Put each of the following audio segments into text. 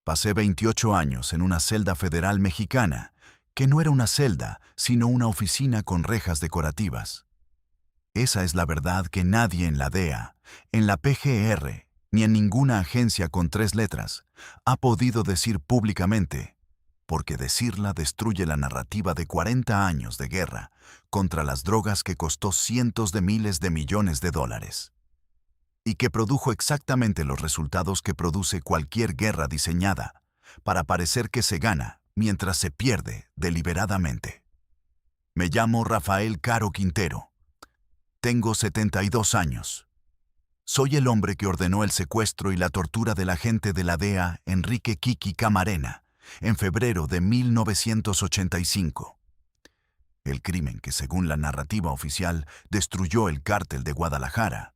Pasé 28 años en una celda federal mexicana, que no era una celda, sino una oficina con rejas decorativas. Esa es la verdad que nadie en la DEA, en la PGR, ni en ninguna agencia con 3 letras, ha podido decir públicamente, porque decirla destruye la narrativa de 40 años de guerra contra las drogas que costó cientos de miles de millones de dólares y que produjo exactamente los resultados que produce cualquier guerra diseñada para parecer que se gana mientras se pierde deliberadamente. Me llamo Rafael Caro Quintero. Tengo 72 años. Soy el hombre que ordenó el secuestro y la tortura del agente de la DEA Enrique Kiki Camarena en febrero de 1985. El crimen que, según la narrativa oficial, destruyó el cártel de Guadalajara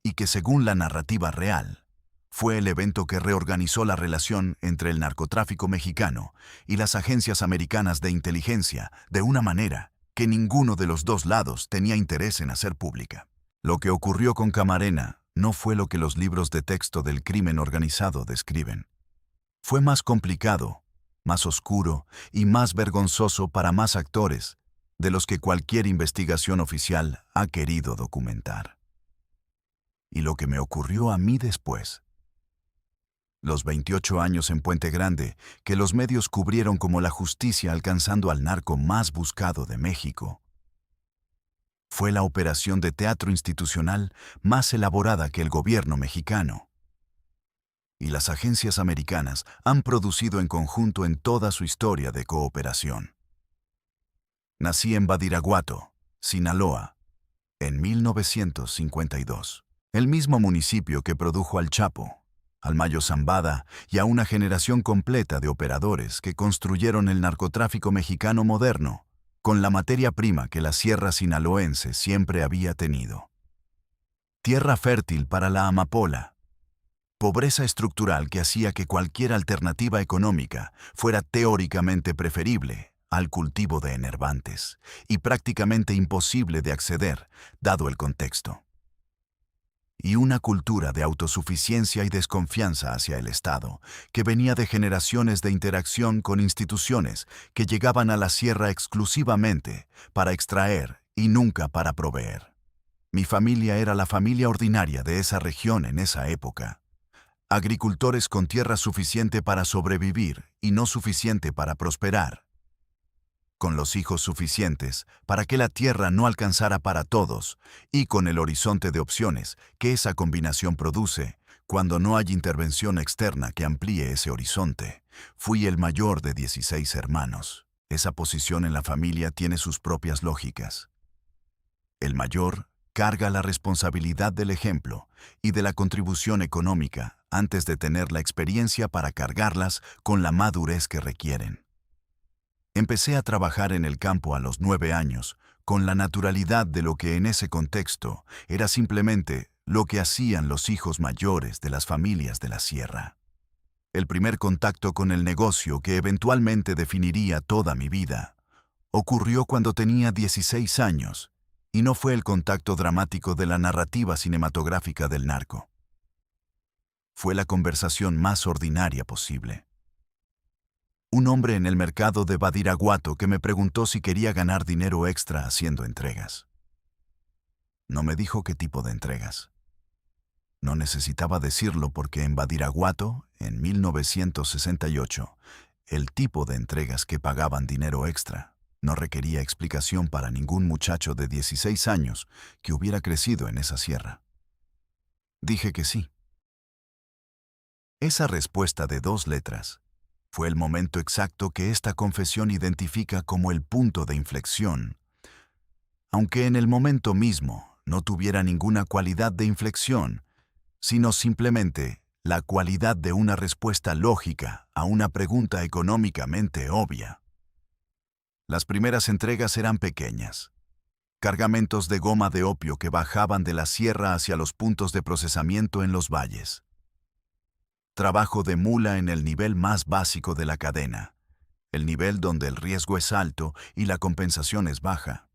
y que, según la narrativa real, fue el evento que reorganizó la relación entre el narcotráfico mexicano y las agencias americanas de inteligencia de una manera que ninguno de los dos lados tenía interés en hacer pública. Lo que ocurrió con Camarena no fue lo que los libros de texto del crimen organizado describen. Fue más complicado, más oscuro y más vergonzoso para más actores de los que cualquier investigación oficial ha querido documentar. Y lo que me ocurrió a mí después. Los 28 años en Puente Grande, que los medios cubrieron como la justicia alcanzando al narco más buscado de México. Fue la operación de teatro institucional más elaborada que el gobierno mexicano. Y las agencias americanas han producido en conjunto en toda su historia de cooperación. Nací en Badiraguato, Sinaloa, en 1952. El mismo municipio que produjo al Chapo, al Mayo Zambada y a una generación completa de operadores que construyeron el narcotráfico mexicano moderno con la materia prima que la sierra sinaloense siempre había tenido. Tierra fértil para la amapola. Pobreza estructural que hacía que cualquier alternativa económica fuera teóricamente preferible al cultivo de enervantes y prácticamente imposible de acceder, dado el contexto. Y una cultura de autosuficiencia y desconfianza hacia el Estado, que venía de generaciones de interacción con instituciones que llegaban a la sierra exclusivamente para extraer y nunca para proveer. Mi familia era la familia ordinaria de esa región en esa época. Agricultores con tierra suficiente para sobrevivir y no suficiente para prosperar. Con los hijos suficientes para que la tierra no alcanzara para todos y con el horizonte de opciones que esa combinación produce cuando no hay intervención externa que amplíe ese horizonte. Fui el mayor de 16 hermanos. Esa posición en la familia tiene sus propias lógicas. El mayor carga la responsabilidad del ejemplo y de la contribución económica antes de tener la experiencia para cargarlas con la madurez que requieren. Empecé a trabajar en el campo a los 9 años, con la naturalidad de lo que en ese contexto era simplemente lo que hacían los hijos mayores de las familias de la sierra. El primer contacto con el negocio que eventualmente definiría toda mi vida ocurrió cuando tenía 16 años, y no fue el contacto dramático de la narrativa cinematográfica del narco. Fue la conversación más ordinaria posible. Un hombre en el mercado de Badiraguato que me preguntó si quería ganar dinero extra haciendo entregas. No me dijo qué tipo de entregas. No necesitaba decirlo porque en Badiraguato, en 1968, el tipo de entregas que pagaban dinero extra no requería explicación para ningún muchacho de 16 años que hubiera crecido en esa sierra. Dije que sí. Esa respuesta de 2 letras fue el momento exacto que esta confesión identifica como el punto de inflexión, aunque en el momento mismo no tuviera ninguna cualidad de inflexión, sino simplemente la cualidad de una respuesta lógica a una pregunta económicamente obvia. Las primeras entregas eran pequeñas, cargamentos de goma de opio que bajaban de la sierra hacia los puntos de procesamiento en los valles. Trabajo de mula en el nivel más básico de la cadena, el nivel donde el riesgo es alto y la compensación es baja.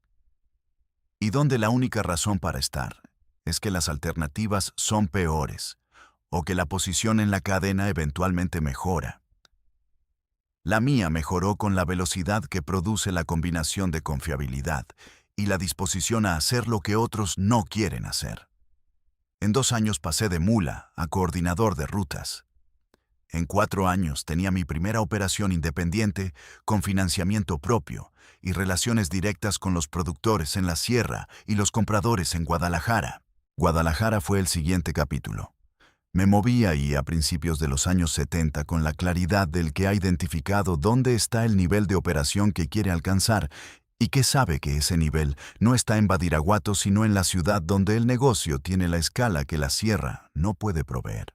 Y donde la única razón para estar es que las alternativas son peores, o que la posición en la cadena eventualmente mejora. La mía mejoró con la velocidad que produce la combinación de confiabilidad y la disposición a hacer lo que otros no quieren hacer. En 2 años pasé de mula a coordinador de rutas. En 4 años tenía mi primera operación independiente con financiamiento propio y relaciones directas con los productores en la sierra y los compradores en Guadalajara. Guadalajara fue el siguiente capítulo. Me moví ahí a principios de los años 70 con la claridad del que ha identificado dónde está el nivel de operación que quiere alcanzar y que sabe que ese nivel no está en Badiraguato sino en la ciudad donde el negocio tiene la escala que la sierra no puede proveer.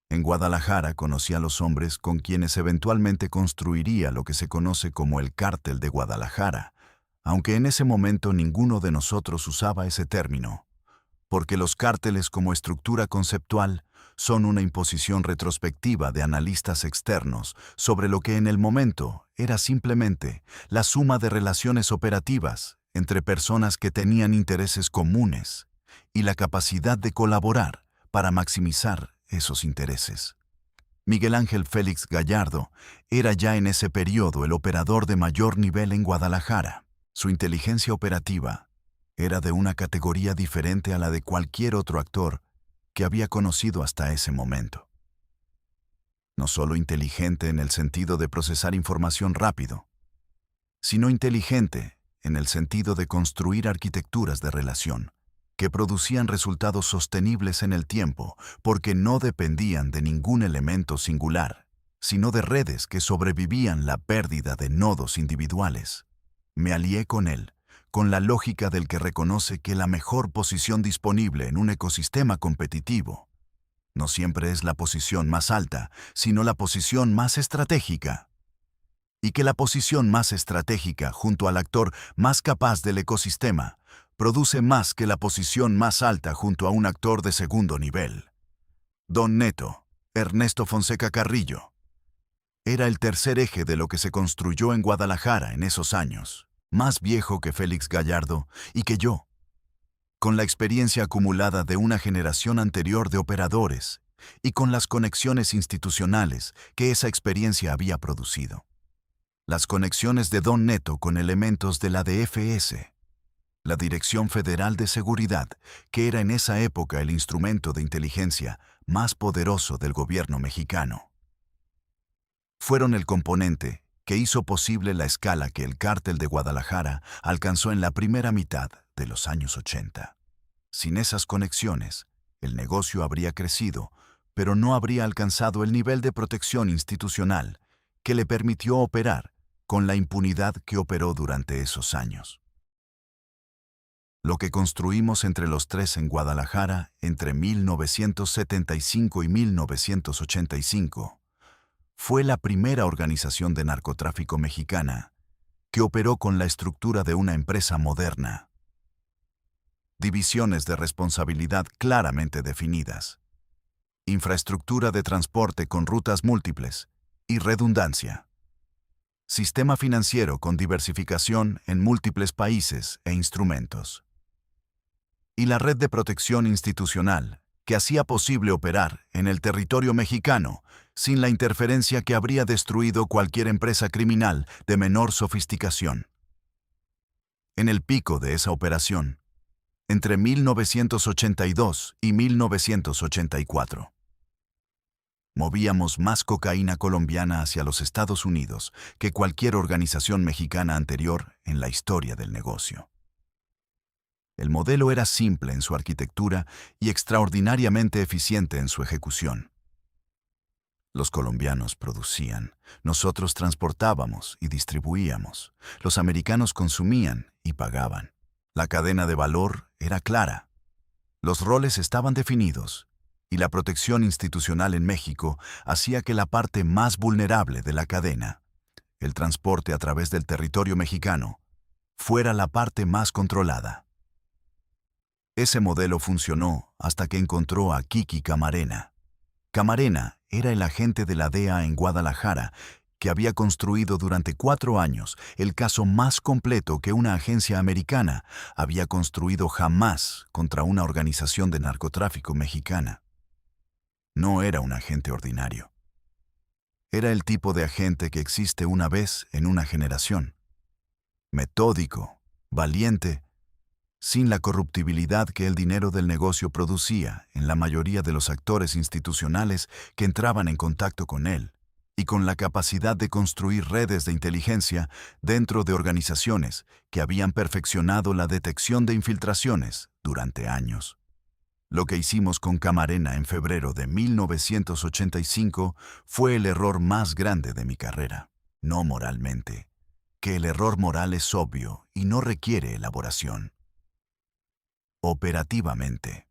En Guadalajara conocí a los hombres con quienes eventualmente construiría lo que se conoce como el Cártel de Guadalajara, aunque en ese momento ninguno de nosotros usaba ese término, porque los cárteles como estructura conceptual son una imposición retrospectiva de analistas externos sobre lo que en el momento era simplemente la suma de relaciones operativas entre personas que tenían intereses comunes y la capacidad de colaborar para maximizar esos intereses. Miguel Ángel Félix Gallardo era ya en ese periodo el operador de mayor nivel en Guadalajara. Su inteligencia operativa era de una categoría diferente a la de cualquier otro actor que había conocido hasta ese momento. No solo inteligente en el sentido de procesar información rápido, sino inteligente en el sentido de construir arquitecturas de relación que producían resultados sostenibles en el tiempo porque no dependían de ningún elemento singular, sino de redes que sobrevivían la pérdida de nodos individuales. Me alié con él, con la lógica del que reconoce que la mejor posición disponible en un ecosistema competitivo no siempre es la posición más alta, sino la posición más estratégica. Y que la posición más estratégica junto al actor más capaz del ecosistema produce más que la posición más alta junto a un actor de segundo nivel. Don Neto, Ernesto Fonseca Carrillo, era el tercer eje de lo que se construyó en Guadalajara en esos años, más viejo que Félix Gallardo y que yo, con la experiencia acumulada de una generación anterior de operadores y con las conexiones institucionales que esa experiencia había producido. Las conexiones de Don Neto con elementos de la DFS, la Dirección Federal de Seguridad, que era en esa época el instrumento de inteligencia más poderoso del gobierno mexicano, fueron el componente que hizo posible la escala que el Cártel de Guadalajara alcanzó en la primera mitad de los años 80. Sin esas conexiones, el negocio habría crecido, pero no habría alcanzado el nivel de protección institucional que le permitió operar con la impunidad que operó durante esos años. Lo que construimos entre los tres en Guadalajara entre 1975 y 1985 fue la primera organización de narcotráfico mexicana que operó con la estructura de una empresa moderna. Divisiones de responsabilidad claramente definidas, infraestructura de transporte con rutas múltiples y redundancia, sistema financiero con diversificación en múltiples países e instrumentos, y la red de protección institucional que hacía posible operar en el territorio mexicano sin la interferencia que habría destruido cualquier empresa criminal de menor sofisticación. En el pico de esa operación, entre 1982 y 1984, movíamos más cocaína colombiana hacia los Estados Unidos que cualquier organización mexicana anterior en la historia del negocio. El modelo era simple en su arquitectura y extraordinariamente eficiente en su ejecución. Los colombianos producían, nosotros transportábamos y distribuíamos, los americanos consumían y pagaban. La cadena de valor era clara, los roles estaban definidos y la protección institucional en México hacía que la parte más vulnerable de la cadena, el transporte a través del territorio mexicano, fuera la parte más controlada. Ese modelo funcionó hasta que encontró a Kiki Camarena. Camarena era el agente de la DEA en Guadalajara que había construido durante 4 años el caso más completo que una agencia americana había construido jamás contra una organización de narcotráfico mexicana. No era un agente ordinario. Era el tipo de agente que existe una vez en una generación. Metódico, valiente, sin la corruptibilidad que el dinero del negocio producía en la mayoría de los actores institucionales que entraban en contacto con él, y con la capacidad de construir redes de inteligencia dentro de organizaciones que habían perfeccionado la detección de infiltraciones durante años. Lo que hicimos con Camarena en febrero de 1985 fue el error más grande de mi carrera, no moralmente, que el error moral es obvio y no requiere elaboración. Operativamente.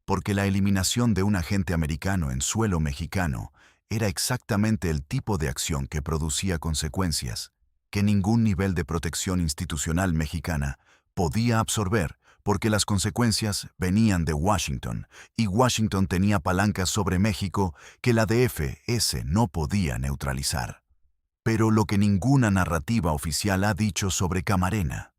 Porque la eliminación de un agente americano en suelo mexicano era exactamente el tipo de acción que producía consecuencias que ningún nivel de protección institucional mexicana podía absorber, porque las consecuencias venían de Washington, y Washington tenía palancas sobre México que la DFS no podía neutralizar. Pero lo que ninguna narrativa oficial ha dicho sobre Camarena,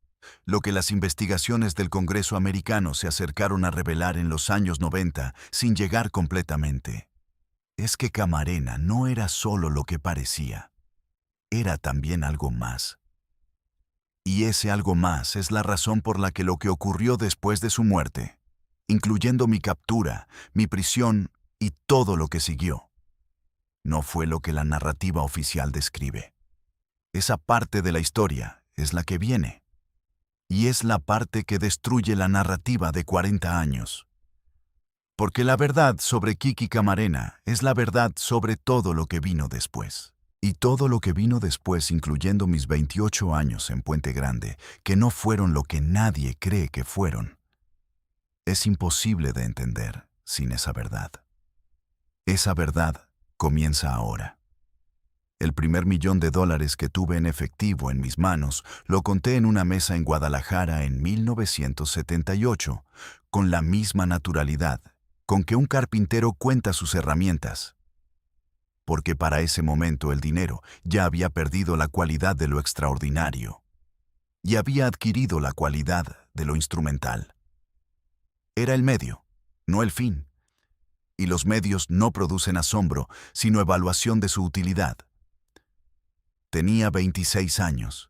lo que las investigaciones del Congreso americano se acercaron a revelar en los años 90 sin llegar completamente, es que Camarena no era solo lo que parecía, era también algo más. Y ese algo más es la razón por la que lo que ocurrió después de su muerte, incluyendo mi captura, mi prisión y todo lo que siguió, no fue lo que la narrativa oficial describe. Esa parte de la historia es la que viene. Y es la parte que destruye la narrativa de 40 años. Porque la verdad sobre Kiki Camarena es la verdad sobre todo lo que vino después. Y todo lo que vino después, incluyendo mis 28 años en Puente Grande, que no fueron lo que nadie cree que fueron, es imposible de entender sin esa verdad. Esa verdad comienza ahora. El primer $1.000.000 que tuve en efectivo en mis manos lo conté en una mesa en Guadalajara en 1978, con la misma naturalidad con que un carpintero cuenta sus herramientas. Porque para ese momento el dinero ya había perdido la cualidad de lo extraordinario y había adquirido la cualidad de lo instrumental. Era el medio, no el fin. Y los medios no producen asombro, sino evaluación de su utilidad. Tenía 26 años.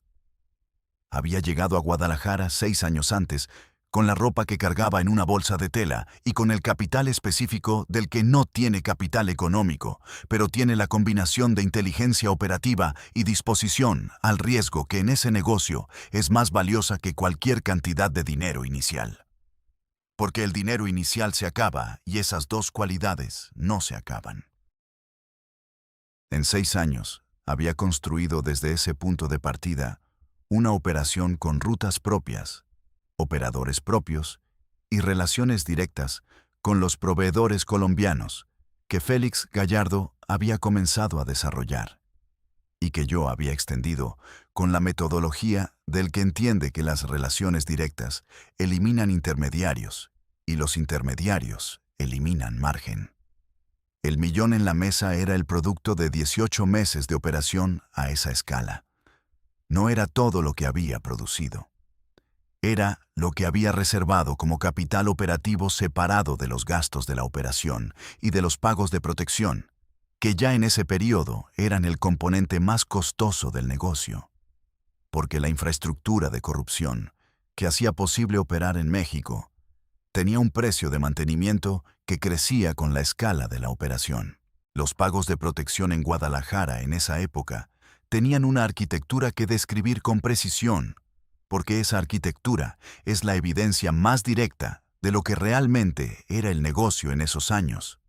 Había llegado a Guadalajara 6 años antes, con la ropa que cargaba en una bolsa de tela y con el capital específico del que no tiene capital económico, pero tiene la combinación de inteligencia operativa y disposición al riesgo que en ese negocio es más valiosa que cualquier cantidad de dinero inicial. Porque el dinero inicial se acaba y esas dos cualidades no se acaban. En 6 años, había construido desde ese punto de partida una operación con rutas propias, operadores propios y relaciones directas con los proveedores colombianos que Félix Gallardo había comenzado a desarrollar y que yo había extendido con la metodología del que entiende que las relaciones directas eliminan intermediarios y los intermediarios eliminan margen. El millón en la mesa era el producto de 18 meses de operación a esa escala. No era todo lo que había producido. Era lo que había reservado como capital operativo separado de los gastos de la operación y de los pagos de protección, que ya en ese periodo eran el componente más costoso del negocio. Porque la infraestructura de corrupción que hacía posible operar en México tenía un precio de mantenimiento que crecía con la escala de la operación. Los pagos de protección en Guadalajara en esa época tenían una arquitectura que describir con precisión, porque esa arquitectura es la evidencia más directa de lo que realmente era el negocio en esos años.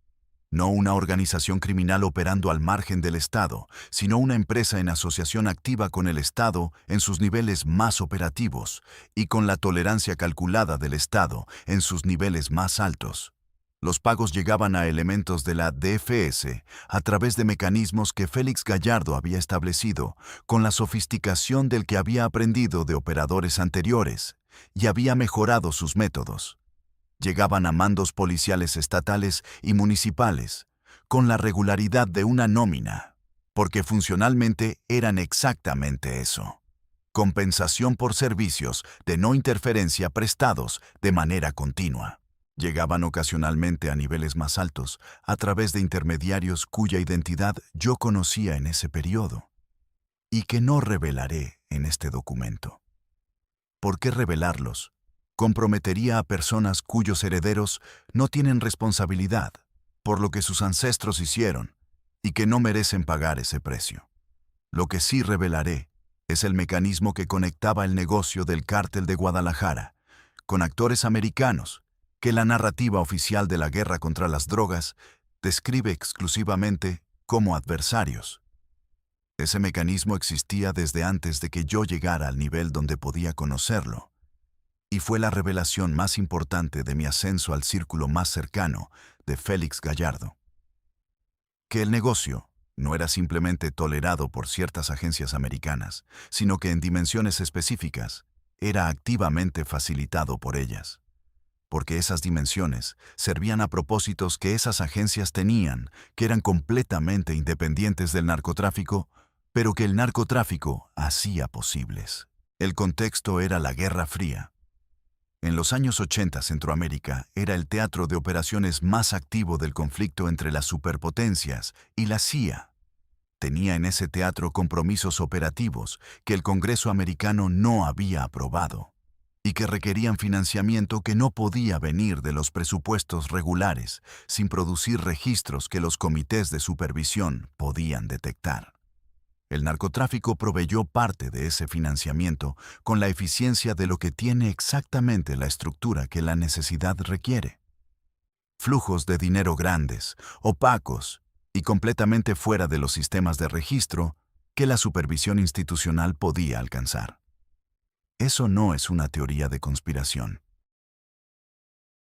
No una organización criminal operando al margen del Estado, sino una empresa en asociación activa con el Estado en sus niveles más operativos y con la tolerancia calculada del Estado en sus niveles más altos. Los pagos llegaban a elementos de la DFS a través de mecanismos que Félix Gallardo había establecido, con la sofisticación del que había aprendido de operadores anteriores, y había mejorado sus métodos. Llegaban a mandos policiales estatales y municipales, con la regularidad de una nómina, porque funcionalmente eran exactamente eso: compensación por servicios de no interferencia prestados de manera continua. Llegaban ocasionalmente a niveles más altos a través de intermediarios cuya identidad yo conocía en ese periodo y que no revelaré en este documento. ¿Por qué revelarlos? Comprometería a personas cuyos herederos no tienen responsabilidad por lo que sus ancestros hicieron y que no merecen pagar ese precio. Lo que sí revelaré es el mecanismo que conectaba el negocio del Cártel de Guadalajara con actores americanos que la narrativa oficial de la guerra contra las drogas describe exclusivamente como adversarios. Ese mecanismo existía desde antes de que yo llegara al nivel donde podía conocerlo, y fue la revelación más importante de mi ascenso al círculo más cercano de Félix Gallardo. Que el negocio no era simplemente tolerado por ciertas agencias americanas, sino que en dimensiones específicas era activamente facilitado por ellas. Porque esas dimensiones servían a propósitos que esas agencias tenían, que eran completamente independientes del narcotráfico, pero que el narcotráfico hacía posibles. El contexto era la Guerra Fría. En los años 80, Centroamérica era el teatro de operaciones más activo del conflicto entre las superpotencias y la CIA. Tenía en ese teatro compromisos operativos que el Congreso americano no había aprobado y que requerían financiamiento que no podía venir de los presupuestos regulares sin producir registros que los comités de supervisión podían detectar. El narcotráfico proveyó parte de ese financiamiento con la eficiencia de lo que tiene exactamente la estructura que la necesidad requiere. Flujos de dinero grandes, opacos y completamente fuera de los sistemas de registro que la supervisión institucional podía alcanzar. Eso no es una teoría de conspiración.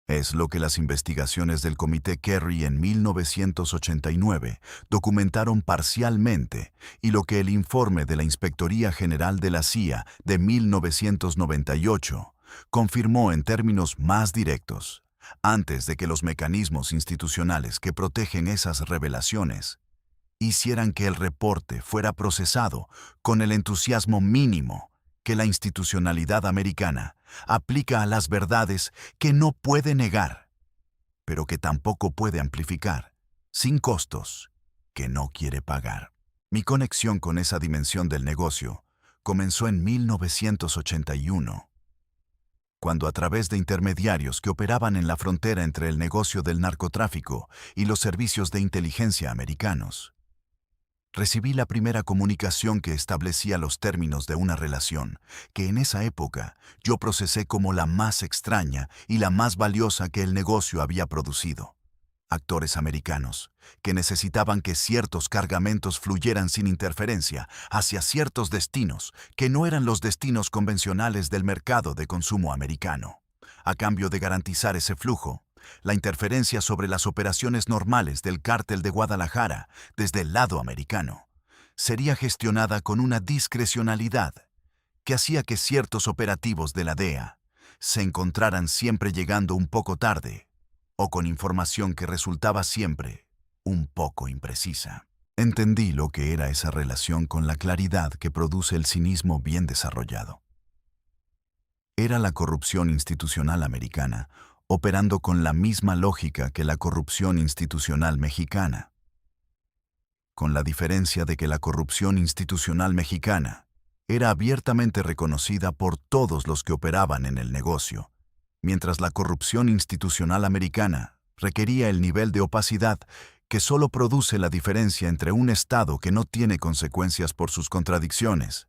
Es lo que las investigaciones del Comité Kerry en 1989 documentaron parcialmente y lo que el informe de la Inspectoría General de la CIA de 1998 confirmó en términos más directos, antes de que los mecanismos institucionales que protegen esas revelaciones hicieran que el reporte fuera procesado con el entusiasmo mínimo que la institucionalidad americana aplica a las verdades que no puede negar, pero que tampoco puede amplificar, sin costos, que no quiere pagar. Mi conexión con esa dimensión del negocio comenzó en 1981, cuando a través de intermediarios que operaban en la frontera entre el negocio del narcotráfico y los servicios de inteligencia americanos, recibí la primera comunicación que establecía los términos de una relación que en esa época yo procesé como la más extraña y la más valiosa que el negocio había producido. Actores americanos que necesitaban que ciertos cargamentos fluyeran sin interferencia hacia ciertos destinos que no eran los destinos convencionales del mercado de consumo americano. A cambio de garantizar ese flujo, la interferencia sobre las operaciones normales del Cártel de Guadalajara desde el lado americano sería gestionada con una discrecionalidad que hacía que ciertos operativos de la DEA se encontraran siempre llegando un poco tarde o con información que resultaba siempre un poco imprecisa. Entendí lo que era esa relación con la claridad que produce el cinismo bien desarrollado. Era la corrupción institucional americana operando con la misma lógica que la corrupción institucional mexicana, con la diferencia de que la corrupción institucional mexicana era abiertamente reconocida por todos los que operaban en el negocio, mientras la corrupción institucional americana requería el nivel de opacidad que solo produce la diferencia entre un Estado que no tiene consecuencias por sus contradicciones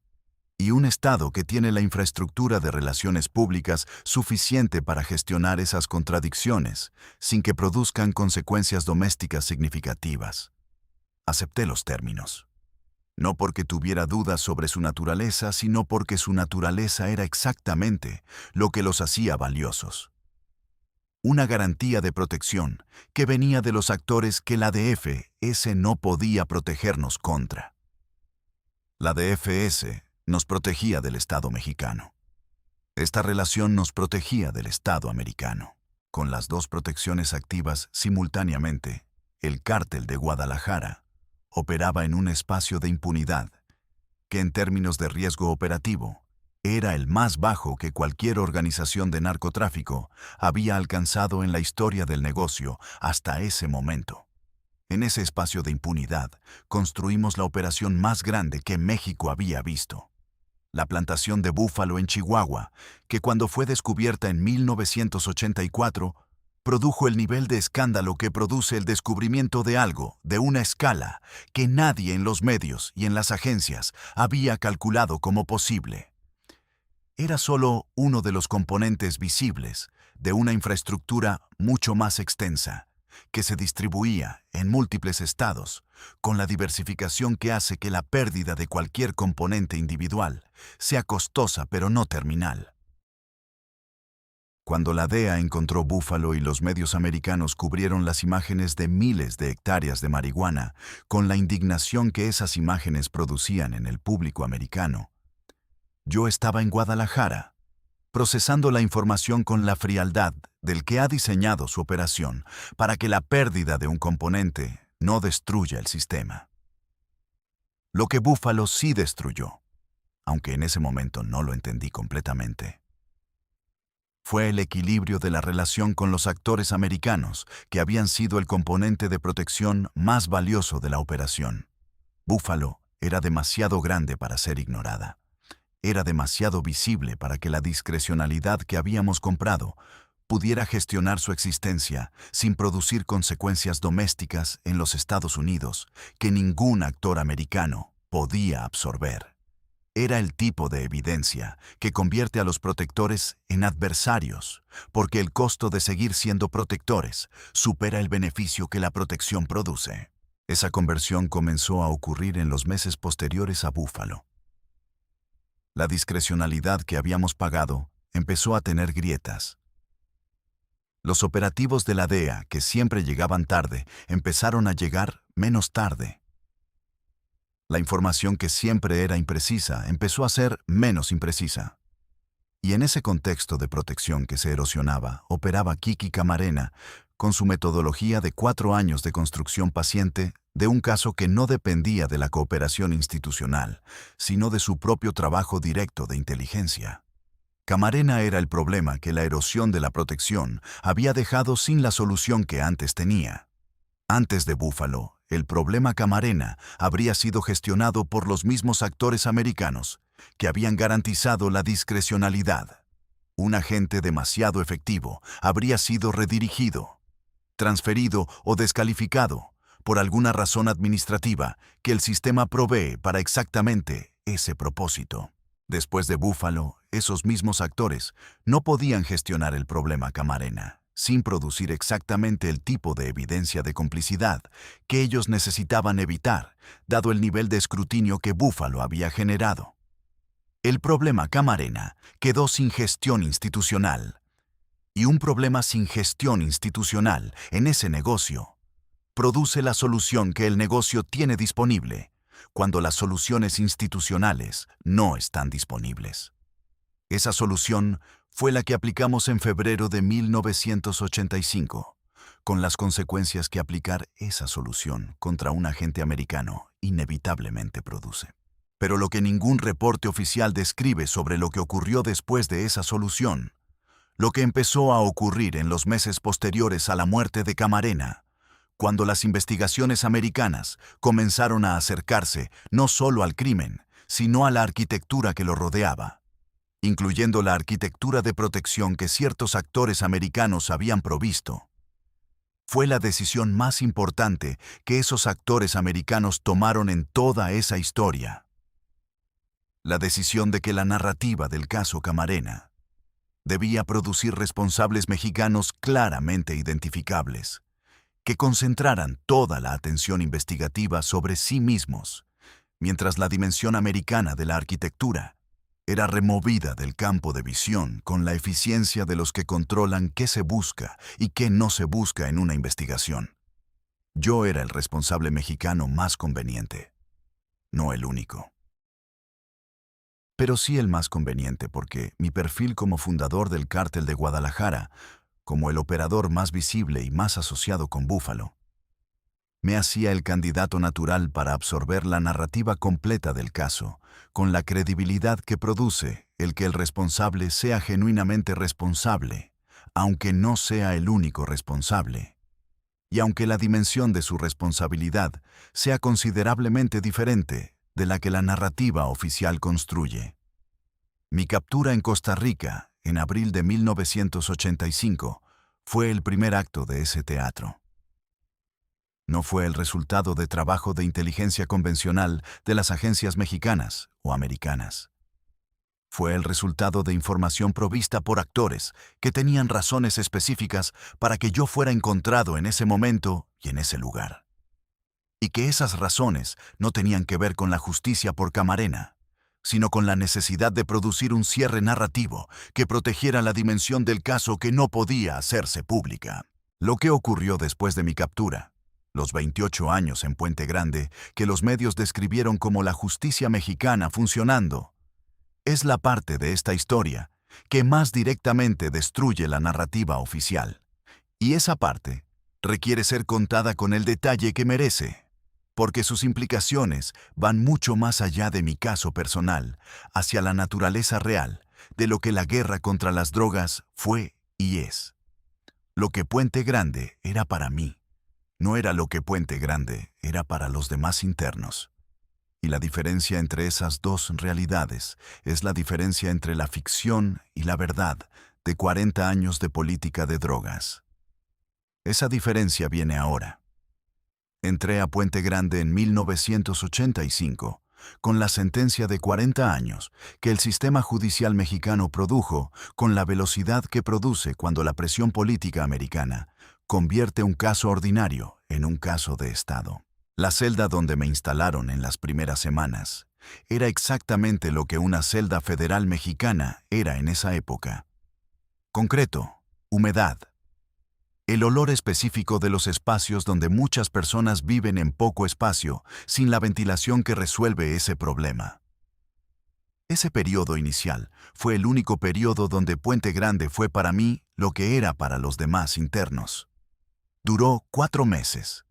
y un Estado que tiene la infraestructura de relaciones públicas suficiente para gestionar esas contradicciones sin que produzcan consecuencias domésticas significativas. Acepté los términos. No porque tuviera dudas sobre su naturaleza, sino porque su naturaleza era exactamente lo que los hacía valiosos. Una garantía de protección que venía de los actores que la DFS no podía protegernos contra. La DFS nos protegía del Estado mexicano. Esta relación nos protegía del Estado americano. Con las dos protecciones activas simultáneamente, el Cártel de Guadalajara operaba en un espacio de impunidad que en términos de riesgo operativo Era el más bajo que cualquier organización de narcotráfico había alcanzado en la historia del negocio hasta ese momento. En ese espacio de impunidad, construimos la operación más grande que México había visto. La plantación de búfalo en Chihuahua, que cuando fue descubierta en 1984, produjo el nivel de escándalo que produce el descubrimiento de algo de una escala que nadie en los medios y en las agencias había calculado como posible. Era solo uno de los componentes visibles de una infraestructura mucho más extensa, que se distribuía en múltiples estados, con la diversificación que hace que la pérdida de cualquier componente individual sea costosa pero no terminal. Cuando la DEA encontró búfalo y los medios americanos cubrieron las imágenes de miles de hectáreas de marihuana, con la indignación que esas imágenes producían en el público americano, yo estaba en Guadalajara, procesando la información con la frialdad del que ha diseñado su operación para que la pérdida de un componente no destruya el sistema. Lo que Búfalo sí destruyó, aunque en ese momento no lo entendí completamente, fue el equilibrio de la relación con los actores americanos que habían sido el componente de protección más valioso de la operación. Búfalo era demasiado grande para ser ignorada. Era demasiado visible para que la discrecionalidad que habíamos comprado pudiera gestionar su existencia sin producir consecuencias domésticas en los Estados Unidos que ningún actor americano podía absorber. Era el tipo de evidencia que convierte a los protectores en adversarios, porque el costo de seguir siendo protectores supera el beneficio que la protección produce. Esa conversión comenzó a ocurrir en los meses posteriores a Búfalo. La discrecionalidad que habíamos pagado empezó a tener grietas. Los operativos de la DEA, que siempre llegaban tarde, empezaron a llegar menos tarde. La información que siempre era imprecisa empezó a ser menos imprecisa. Y en ese contexto de protección que se erosionaba, operaba Kiki Camarena con su metodología de 4 años de construcción paciente de un caso que no dependía de la cooperación institucional, sino de su propio trabajo directo de inteligencia. Camarena era el problema que la erosión de la protección había dejado sin la solución que antes tenía. Antes de Búfalo, el problema Camarena habría sido gestionado por los mismos actores americanos que habían garantizado la discrecionalidad. Un agente demasiado efectivo habría sido redirigido, transferido o descalificado por alguna razón administrativa que el sistema provee para exactamente ese propósito. Después de Búfalo, esos mismos actores no podían gestionar el problema Camarena sin producir exactamente el tipo de evidencia de complicidad que ellos necesitaban evitar, dado el nivel de escrutinio que Búfalo había generado. El problema Camarena quedó sin gestión institucional. Y un problema sin gestión institucional en ese negocio produce la solución que el negocio tiene disponible cuando las soluciones institucionales no están disponibles. Esa solución fue la que aplicamos en febrero de 1985, con las consecuencias que aplicar esa solución contra un agente americano inevitablemente produce. Pero lo que ningún reporte oficial describe sobre lo que ocurrió después de esa solución, lo que empezó a ocurrir en los meses posteriores a la muerte de Camarena, cuando las investigaciones americanas comenzaron a acercarse no solo al crimen, sino a la arquitectura que lo rodeaba, incluyendo la arquitectura de protección que ciertos actores americanos habían provisto. Fue la decisión más importante que esos actores americanos tomaron en toda esa historia. La decisión de que la narrativa del caso Camarena debía producir responsables mexicanos claramente identificables, que concentraran toda la atención investigativa sobre sí mismos, mientras la dimensión americana de la arquitectura era removida del campo de visión con la eficiencia de los que controlan qué se busca y qué no se busca en una investigación. Yo era el responsable mexicano más conveniente, no el único. Pero sí el más conveniente porque mi perfil como fundador del Cártel de Guadalajara, como el operador más visible y más asociado con Búfalo, Me hacía el candidato natural para absorber la narrativa completa del caso, con la credibilidad que produce el que el responsable sea genuinamente responsable, aunque no sea el único responsable, y aunque la dimensión de su responsabilidad sea considerablemente diferente de la que la narrativa oficial construye. Mi captura en Costa Rica, en abril de 1985, fue el primer acto de ese teatro. No fue el resultado de trabajo de inteligencia convencional de las agencias mexicanas o americanas. Fue el resultado de información provista por actores que tenían razones específicas para que yo fuera encontrado en ese momento y en ese lugar. Y que esas razones no tenían que ver con la justicia por Camarena, sino con la necesidad de producir un cierre narrativo que protegiera la dimensión del caso que no podía hacerse pública. Lo que ocurrió después de mi captura, los 28 años en Puente Grande, que los medios describieron como la justicia mexicana funcionando, es la parte de esta historia que más directamente destruye la narrativa oficial. Y esa parte requiere ser contada con el detalle que merece, porque sus implicaciones van mucho más allá de mi caso personal, hacia la naturaleza real de lo que la guerra contra las drogas fue y es. Lo que Puente Grande era para mí, no era lo que Puente Grande era para los demás internos. Y la diferencia entre esas dos realidades es la diferencia entre la ficción y la verdad de 40 años de política de drogas. Esa diferencia viene ahora. Entré a Puente Grande en 1985, con la sentencia de 40 años que el sistema judicial mexicano produjo con la velocidad que produce cuando la presión política americana convierte un caso ordinario en un caso de Estado. La celda donde me instalaron en las primeras semanas era exactamente lo que una celda federal mexicana era en esa época. Concreto, humedad. El olor específico de los espacios donde muchas personas viven en poco espacio, sin la ventilación que resuelve ese problema. Ese periodo inicial fue el único periodo donde Puente Grande fue para mí lo que era para los demás internos. Duró 4 meses.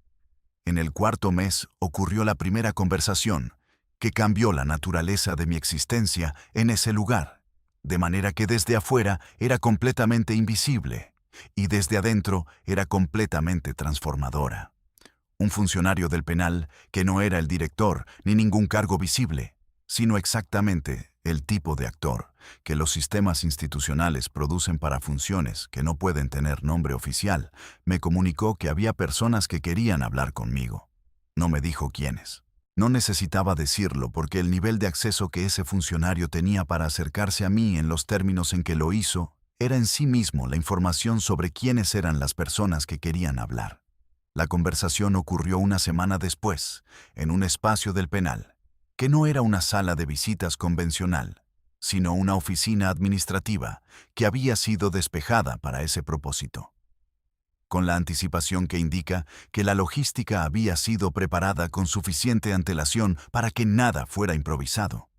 En el 4.º mes ocurrió la primera conversación, que cambió la naturaleza de mi existencia en ese lugar, de manera que desde afuera era completamente invisible y desde adentro era completamente transformadora. Un funcionario del penal que no era el director ni ningún cargo visible, sino exactamente el tipo de actor que los sistemas institucionales producen para funciones que no pueden tener nombre oficial, me comunicó que había personas que querían hablar conmigo. No me dijo quiénes. No necesitaba decirlo porque el nivel de acceso que ese funcionario tenía para acercarse a mí en los términos en que lo hizo era en sí mismo la información sobre quiénes eran las personas que querían hablar. La conversación ocurrió una semana después, en un espacio del penal, que no era una sala de visitas convencional, sino una oficina administrativa que había sido despejada para ese propósito, con la anticipación que indica que la logística había sido preparada con suficiente antelación para que nada fuera improvisado.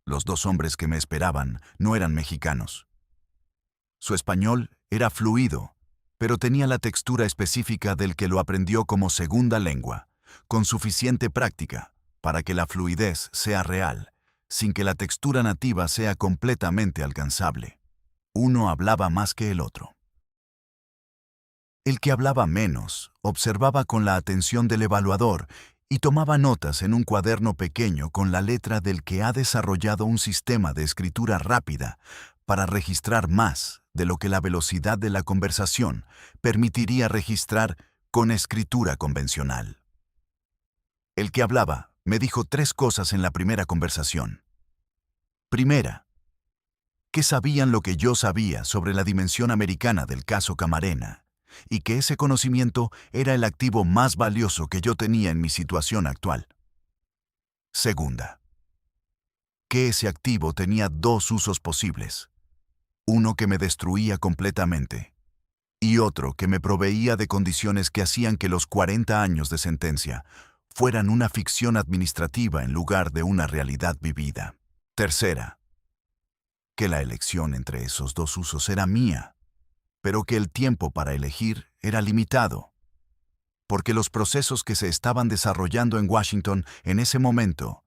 Los 2 hombres que me esperaban no eran mexicanos. Su español era fluido, pero tenía la textura específica del que lo aprendió como segunda lengua, con suficiente práctica para que la fluidez sea real, sin que la textura nativa sea completamente alcanzable. Uno hablaba más que el otro. El que hablaba menos observaba con la atención del evaluador y tomaba notas en un cuaderno pequeño con la letra del que ha desarrollado un sistema de escritura rápida para registrar más de lo que la velocidad de la conversación permitiría registrar con escritura convencional. El que hablaba me dijo 3 cosas en la primera conversación. Primera, que sabían lo que yo sabía sobre la dimensión americana del caso Camarena, y que ese conocimiento era el activo más valioso que yo tenía en mi situación actual. Segunda, que ese activo tenía 2 usos posibles. Uno que me destruía completamente, y otro que me proveía de condiciones que hacían que los 40 años de sentencia fueran una ficción administrativa en lugar de una realidad vivida. Tercera, que la elección entre esos 2 usos era mía, pero que el tiempo para elegir era limitado. porque los procesos que se estaban desarrollando en Washington en ese momento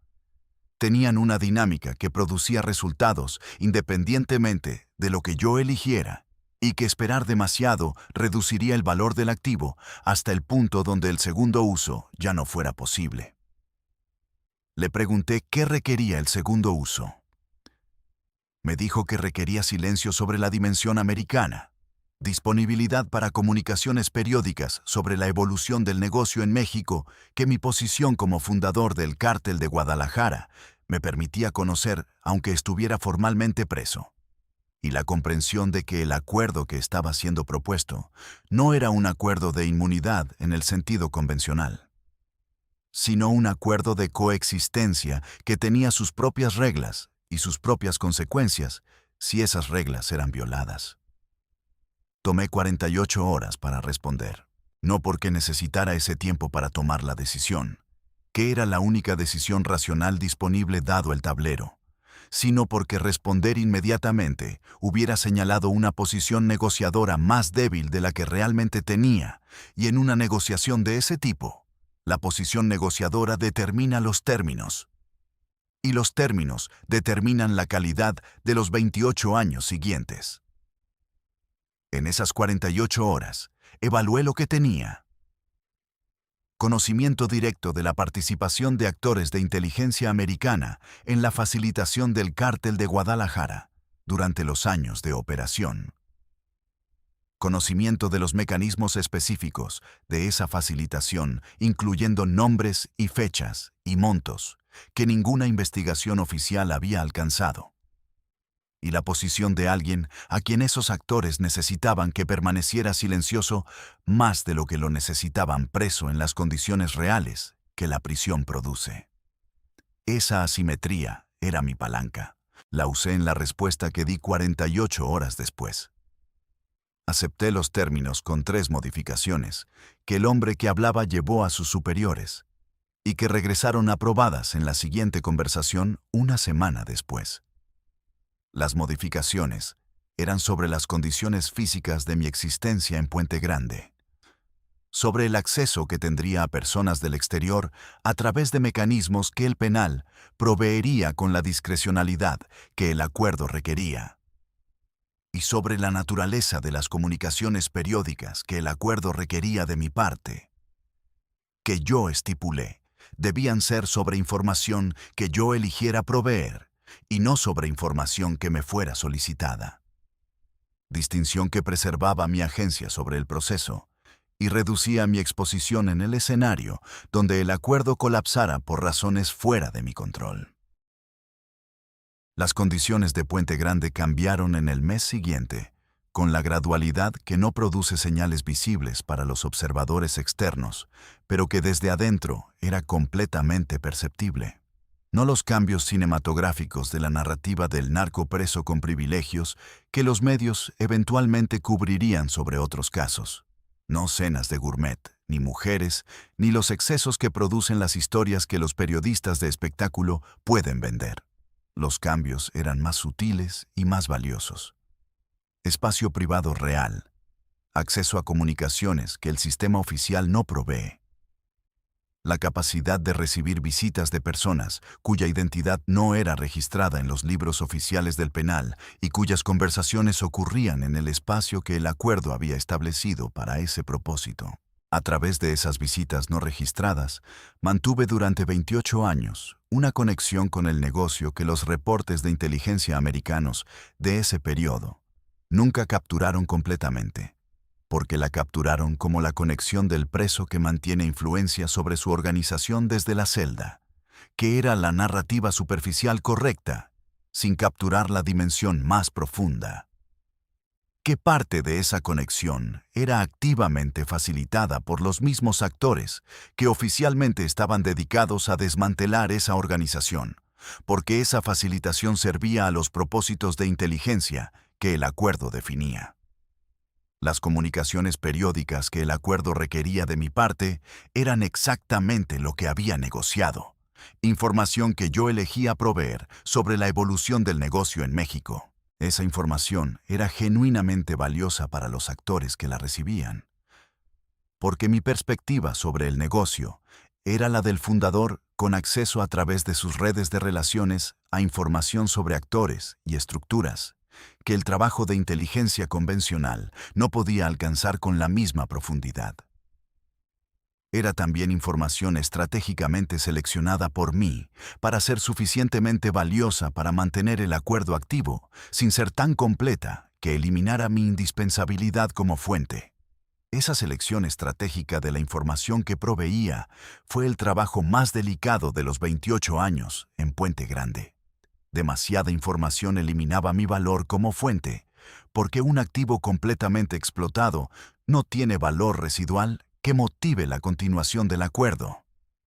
tenían una dinámica que producía resultados independientemente de lo que yo eligiera, y que esperar demasiado reduciría el valor del activo hasta el punto donde el segundo uso ya no fuera posible. Le pregunté qué requería el segundo uso. Me dijo que requería silencio sobre la dimensión americana, disponibilidad para comunicaciones periódicas sobre la evolución del negocio en México, que mi posición como fundador del Cártel de Guadalajara me permitía conocer aunque estuviera formalmente preso, y la comprensión de que el acuerdo que estaba siendo propuesto no era un acuerdo de inmunidad en el sentido convencional, sino un acuerdo de coexistencia que tenía sus propias reglas y sus propias consecuencias si esas reglas eran violadas. Tomé 48 horas para responder, no porque necesitara ese tiempo para tomar la decisión, que era la única decisión racional disponible dado el tablero, sino porque responder inmediatamente hubiera señalado una posición negociadora más débil de la que realmente tenía, y en una negociación de ese tipo, la posición negociadora determina los términos, y los términos determinan la calidad de los 28 años siguientes. En esas 48 horas, evalué lo que tenía. Conocimiento directo de la participación de actores de inteligencia americana en la facilitación del Cártel de Guadalajara durante los años de operación. Conocimiento de los mecanismos específicos de esa facilitación, incluyendo nombres y fechas y montos que ninguna investigación oficial había alcanzado. Y la posición de alguien a quien esos actores necesitaban que permaneciera silencioso más de lo que lo necesitaban preso en las condiciones reales que la prisión produce. Esa asimetría era mi palanca. La usé en la respuesta que di 48 horas después. Acepté los términos con 3 modificaciones que el hombre que hablaba llevó a sus superiores y que regresaron aprobadas en la siguiente conversación una semana después. Las modificaciones eran sobre las condiciones físicas de mi existencia en Puente Grande, sobre el acceso que tendría a personas del exterior a través de mecanismos que el penal proveería con la discrecionalidad que el acuerdo requería, y sobre la naturaleza de las comunicaciones periódicas que el acuerdo requería de mi parte, que yo estipulé debían ser sobre información que yo eligiera proveer y no sobre información que me fuera solicitada. Distinción que preservaba mi agencia sobre el proceso y reducía mi exposición en el escenario donde el acuerdo colapsara por razones fuera de mi control. Las condiciones de Puente Grande cambiaron en el mes siguiente, con la gradualidad que no produce señales visibles para los observadores externos, pero que desde adentro era completamente perceptible. No los cambios cinematográficos de la narrativa del narco preso con privilegios que los medios eventualmente cubrirían sobre otros casos. No cenas de gourmet, ni mujeres, ni los excesos que producen las historias que los periodistas de espectáculo pueden vender. Los cambios eran más sutiles y más valiosos. Espacio privado real. Acceso a comunicaciones que el sistema oficial no provee. La capacidad de recibir visitas de personas cuya identidad no era registrada en los libros oficiales del penal y cuyas conversaciones ocurrían en el espacio que el acuerdo había establecido para ese propósito. A través de esas visitas no registradas, mantuve durante 28 años una conexión con el negocio que los reportes de inteligencia americanos de ese periodo nunca capturaron completamente, porque la capturaron como la conexión del preso que mantiene influencia sobre su organización desde la celda, que era la narrativa superficial correcta, sin capturar la dimensión más profunda. ¿Qué parte de esa conexión era activamente facilitada por los mismos actores que oficialmente estaban dedicados a desmantelar esa organización, porque esa facilitación servía a los propósitos de inteligencia que el acuerdo definía? Las comunicaciones periódicas que el acuerdo requería de mi parte eran exactamente lo que había negociado, información que yo elegía proveer sobre la evolución del negocio en México. Esa información era genuinamente valiosa para los actores que la recibían. porque mi perspectiva sobre el negocio era la del fundador con acceso a través de sus redes de relaciones a información sobre actores y estructuras que el trabajo de inteligencia convencional no podía alcanzar con la misma profundidad. Era también información estratégicamente seleccionada por mí para ser suficientemente valiosa para mantener el acuerdo activo, sin ser tan completa que eliminara mi indispensabilidad como fuente. Esa selección estratégica de la información que proveía fue el trabajo más delicado de los 28 años en Puente Grande. Demasiada información eliminaba mi valor como fuente, porque un activo completamente explotado no tiene valor residual que motive la continuación del acuerdo.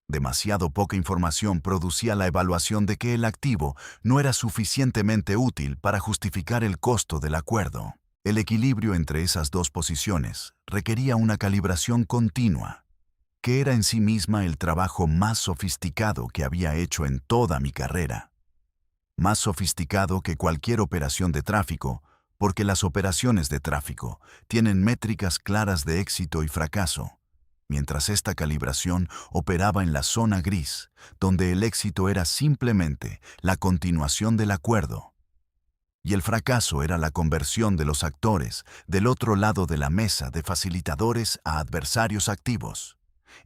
Demasiado poca información producía la evaluación de que el activo no era suficientemente útil para justificar el costo del acuerdo. El equilibrio entre esas dos posiciones requería una calibración continua, que era en sí misma el trabajo más sofisticado que había hecho en toda mi carrera. Más sofisticado que cualquier operación de tráfico, porque las operaciones de tráfico tienen métricas claras de éxito y fracaso, mientras esta calibración operaba en la zona gris, donde el éxito era simplemente la continuación del acuerdo, y el fracaso era la conversión de los actores del otro lado de la mesa de facilitadores a adversarios activos.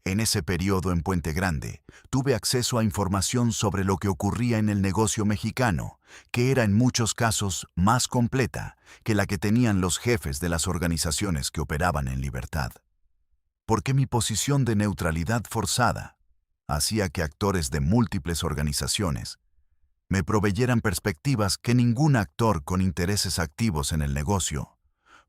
En ese periodo en Puente Grande, tuve acceso a información sobre lo que ocurría en el negocio mexicano, que era en muchos casos más completa que la que tenían los jefes de las organizaciones que operaban en libertad. Porque mi posición de neutralidad forzada hacía que actores de múltiples organizaciones me proveyeran perspectivas que ningún actor con intereses activos en el negocio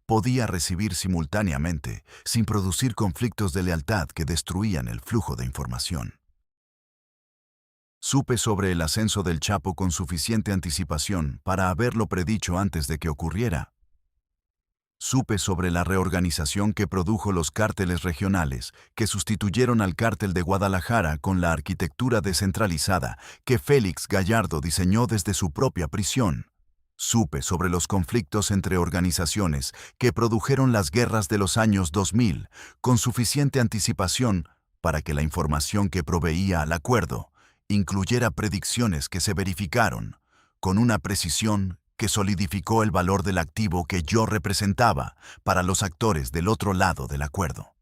podía recibir simultáneamente sin producir conflictos de lealtad que destruían el flujo de información. Supe sobre el ascenso del Chapo con suficiente anticipación para haberlo predicho antes de que ocurriera. Supe sobre la reorganización que produjo los cárteles regionales, que sustituyeron al cártel de Guadalajara con la arquitectura descentralizada que Félix Gallardo diseñó desde su propia prisión. Supe sobre los conflictos entre organizaciones que produjeron las guerras de los años 2000 con suficiente anticipación para que la información que proveía al acuerdo incluyera predicciones que se verificaron con una precisión que solidificó el valor del activo que yo representaba para los actores del otro lado del acuerdo.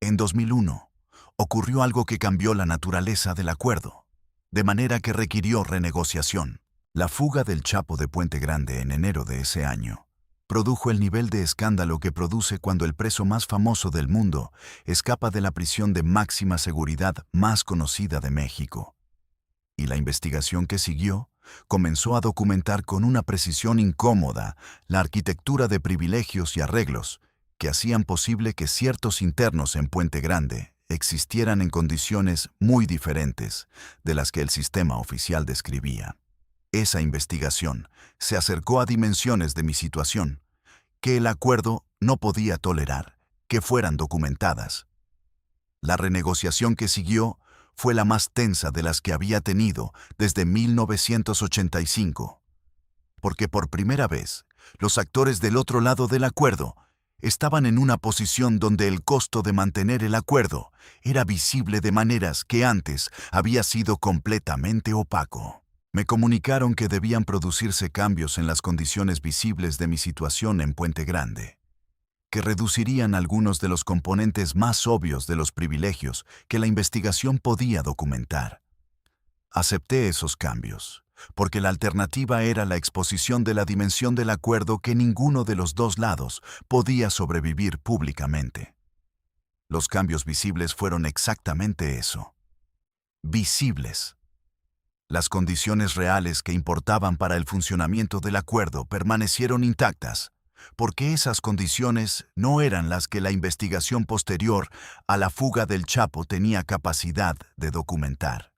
En 2001, ocurrió algo que cambió la naturaleza del acuerdo, de manera que requirió renegociación. La fuga del Chapo de Puente Grande en enero de ese año produjo el nivel de escándalo que produce cuando el preso más famoso del mundo escapa de la prisión de máxima seguridad más conocida de México. Y la investigación que siguió comenzó a documentar con una precisión incómoda la arquitectura de privilegios y arreglos que hacían posible que ciertos internos en Puente Grande existieran en condiciones muy diferentes de las que el sistema oficial describía. Esa investigación se acercó a dimensiones de mi situación que el acuerdo no podía tolerar que fueran documentadas. La renegociación que siguió fue la más tensa de las que había tenido desde 1985, porque por primera vez los actores del otro lado del acuerdo estaban en una posición donde el costo de mantener el acuerdo era visible de maneras que antes había sido completamente opaco. Me comunicaron que debían producirse cambios en las condiciones visibles de mi situación en Puente Grande, que reducirían algunos de los componentes más obvios de los privilegios que la investigación podía documentar. Acepté esos cambios, porque la alternativa era la exposición de la dimensión del acuerdo que ninguno de los dos lados podía sobrevivir públicamente. Los cambios visibles fueron exactamente eso. Visibles. Las condiciones reales que importaban para el funcionamiento del acuerdo permanecieron intactas, porque esas condiciones no eran las que la investigación posterior a la fuga del Chapo tenía capacidad de documentar.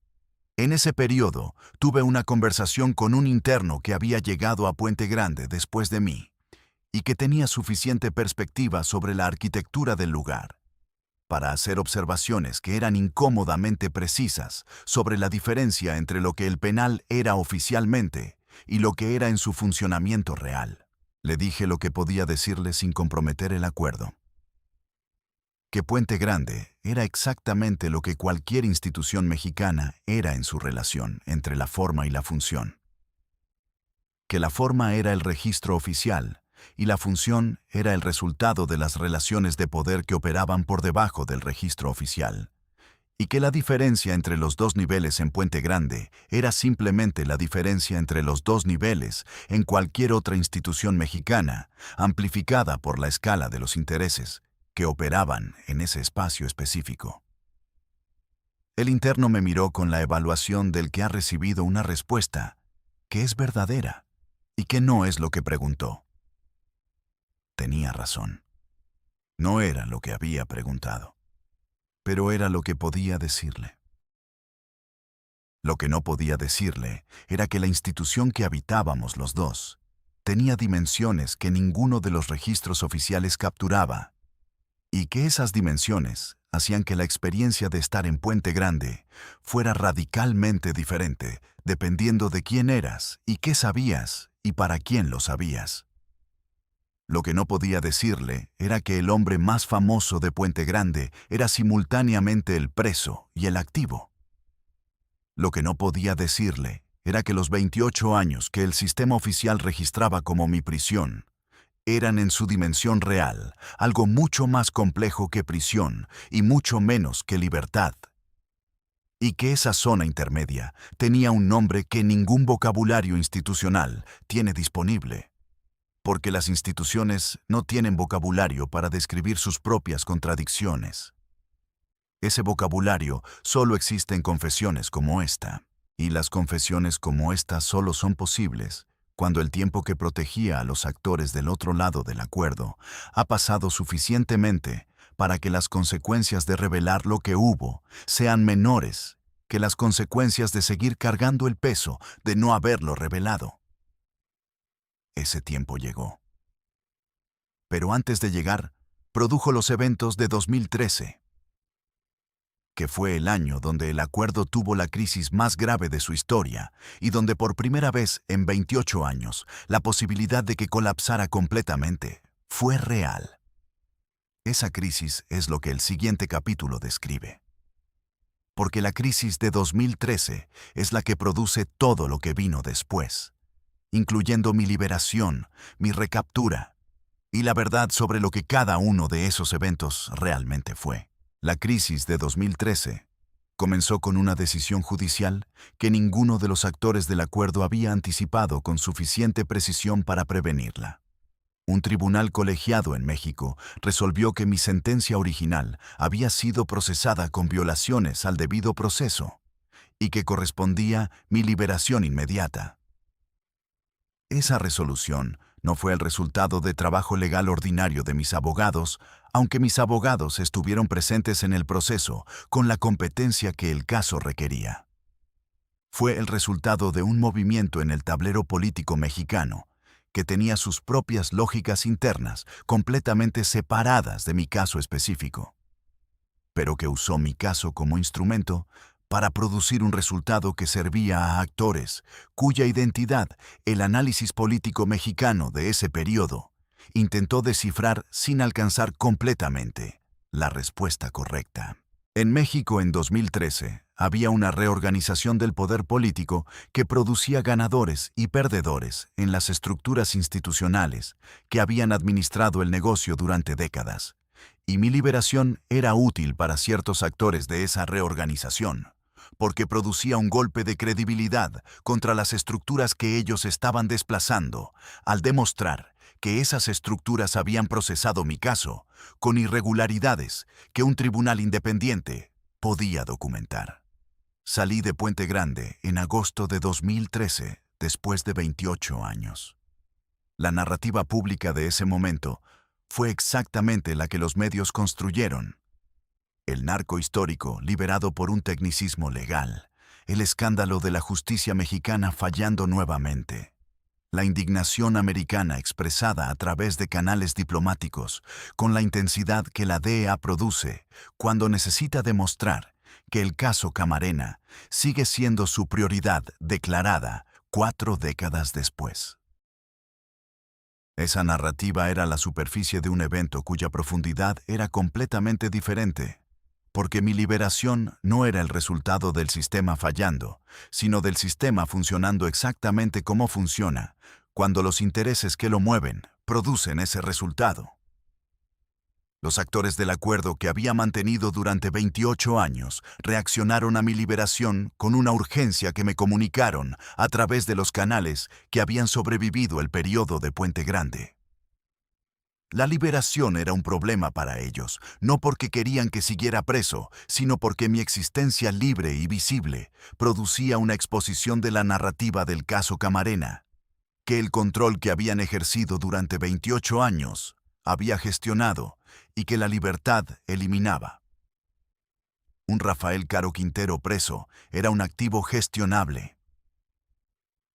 En ese periodo, tuve una conversación con un interno que había llegado a Puente Grande después de mí y que tenía suficiente perspectiva sobre la arquitectura del lugar para hacer observaciones que eran incómodamente precisas sobre la diferencia entre lo que el penal era oficialmente y lo que era en su funcionamiento real. Le dije lo que podía decirle sin comprometer el acuerdo. que Puente Grande era exactamente lo que cualquier institución mexicana era en su relación entre la forma y la función. Que la forma era el registro oficial y la función era el resultado de las relaciones de poder que operaban por debajo del registro oficial. Y que la diferencia entre los dos niveles en Puente Grande era simplemente la diferencia entre los dos niveles en cualquier otra institución mexicana, amplificada por la escala de los intereses que operaban en ese espacio específico. El interno me miró con la evaluación del que ha recibido una respuesta que es verdadera y que no es lo que preguntó. Tenía razón. No era lo que había preguntado, pero era lo que podía decirle. Lo que no podía decirle era que la institución que habitábamos los dos tenía dimensiones que ninguno de los registros oficiales capturaba, y que esas dimensiones hacían que la experiencia de estar en Puente Grande fuera radicalmente diferente dependiendo de quién eras y qué sabías y para quién lo sabías. Lo que no podía decirle era que el hombre más famoso de Puente Grande era simultáneamente el preso y el activo. Lo que no podía decirle era que los 28 años que el sistema oficial registraba como mi prisión eran en su dimensión real algo mucho más complejo que prisión y mucho menos que libertad. Y que esa zona intermedia tenía un nombre que ningún vocabulario institucional tiene disponible. Porque las instituciones no tienen vocabulario para describir sus propias contradicciones. Ese vocabulario solo existe en confesiones como esta, y las confesiones como esta solo son posibles cuando el tiempo que protegía a los actores del otro lado del acuerdo ha pasado suficientemente para que las consecuencias de revelar lo que hubo sean menores que las consecuencias de seguir cargando el peso de no haberlo revelado. Ese tiempo llegó. Pero antes de llegar, produjo los eventos de 2013, que fue el año donde el acuerdo tuvo la crisis más grave de su historia y donde por primera vez en 28 años la posibilidad de que colapsara completamente fue real. Esa crisis es lo que el siguiente capítulo describe. Porque la crisis de 2013 es la que produce todo lo que vino después, incluyendo mi liberación, mi recaptura y la verdad sobre lo que cada uno de esos eventos realmente fue. La crisis de 2013 comenzó con una decisión judicial que ninguno de los actores del acuerdo había anticipado con suficiente precisión para prevenirla. Un tribunal colegiado en México resolvió que mi sentencia original había sido procesada con violaciones al debido proceso y que correspondía mi liberación inmediata. Esa resolución no fue el resultado de trabajo legal ordinario de mis abogados, aunque mis abogados estuvieron presentes en el proceso con la competencia que el caso requería. Fue el resultado de un movimiento en el tablero político mexicano que tenía sus propias lógicas internas completamente separadas de mi caso específico, pero que usó mi caso como instrumento para producir un resultado que servía a actores cuya identidad el análisis político mexicano de ese periodo intentó descifrar sin alcanzar completamente la respuesta correcta. En México en 2013 había una reorganización del poder político que producía ganadores y perdedores en las estructuras institucionales que habían administrado el negocio durante décadas, y mi liberación era útil para ciertos actores de esa reorganización, porque producía un golpe de credibilidad contra las estructuras que ellos estaban desplazando, al demostrar que esas estructuras habían procesado mi caso con irregularidades que un tribunal independiente podía documentar. Salí de Puente Grande en agosto de 2013, después de 28 años. La narrativa pública de ese momento fue exactamente la que los medios construyeron. El narco histórico liberado por un tecnicismo legal, el escándalo de la justicia mexicana fallando nuevamente, la indignación americana expresada a través de canales diplomáticos con la intensidad que la DEA produce cuando necesita demostrar que el caso Camarena sigue siendo su prioridad declarada 4 décadas después. Esa narrativa era la superficie de un evento cuya profundidad era completamente diferente, porque mi liberación no era el resultado del sistema fallando, sino del sistema funcionando exactamente como funciona, cuando los intereses que lo mueven producen ese resultado. Los actores del acuerdo que había mantenido durante 28 años reaccionaron a mi liberación con una urgencia que me comunicaron a través de los canales que habían sobrevivido el periodo de Puente Grande. La liberación era un problema para ellos, no porque querían que siguiera preso, sino porque mi existencia libre y visible producía una exposición de la narrativa del caso Camarena, que el control que habían ejercido durante 28 años había gestionado y que la libertad eliminaba. Un Rafael Caro Quintero preso era un activo gestionable.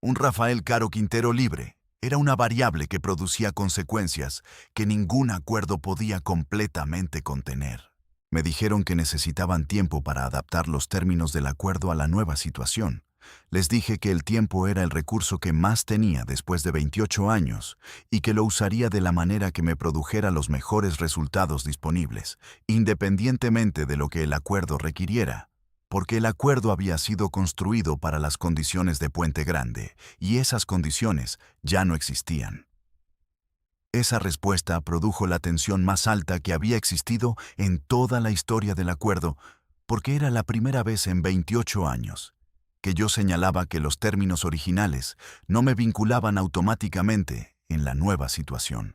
Un Rafael Caro Quintero libre era una variable que producía consecuencias que ningún acuerdo podía completamente contener. Me dijeron que necesitaban tiempo para adaptar los términos del acuerdo a la nueva situación. Les dije que el tiempo era el recurso que más tenía después de 28 años y que lo usaría de la manera que me produjera los mejores resultados disponibles, independientemente de lo que el acuerdo requiriera, porque el acuerdo había sido construido para las condiciones de Puente Grande y esas condiciones ya no existían. Esa respuesta produjo la tensión más alta que había existido en toda la historia del acuerdo, porque era la primera vez en 28 años que yo señalaba que los términos originales no me vinculaban automáticamente en la nueva situación.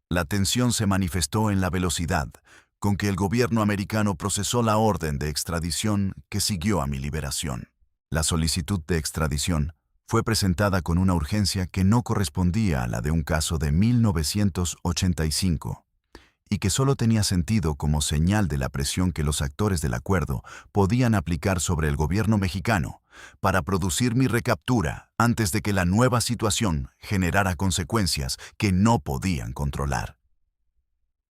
La tensión se manifestó en la velocidad con que el gobierno americano procesó la orden de extradición que siguió a mi liberación. La solicitud de extradición fue presentada con una urgencia que no correspondía a la de un caso de 1985 y que solo tenía sentido como señal de la presión que los actores del acuerdo podían aplicar sobre el gobierno mexicano para producir mi recaptura antes de que la nueva situación generara consecuencias que no podían controlar.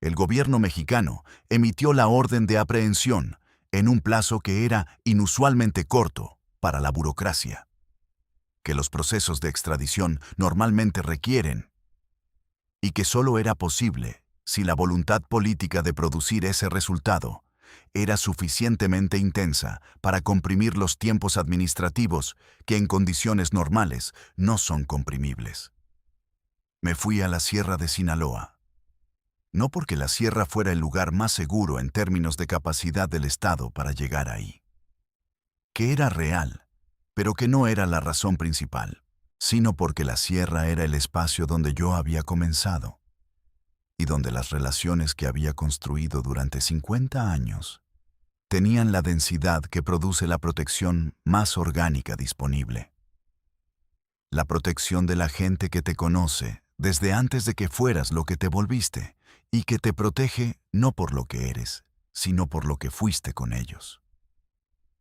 El gobierno mexicano emitió la orden de aprehensión en un plazo que era inusualmente corto para la burocracia, que los procesos de extradición normalmente requieren, y que solo era posible si la voluntad política de producir ese resultado era suficientemente intensa para comprimir los tiempos administrativos que en condiciones normales no son comprimibles. Me fui a la Sierra de Sinaloa. No porque la sierra fuera el lugar más seguro en términos de capacidad del Estado para llegar ahí. Que era real, pero que no era la razón principal, sino porque la sierra era el espacio donde yo había comenzado y donde las relaciones que había construido durante 50 años tenían la densidad que produce la protección más orgánica disponible. La protección de la gente que te conoce desde antes de que fueras lo que te volviste y que te protege no por lo que eres, sino por lo que fuiste con ellos.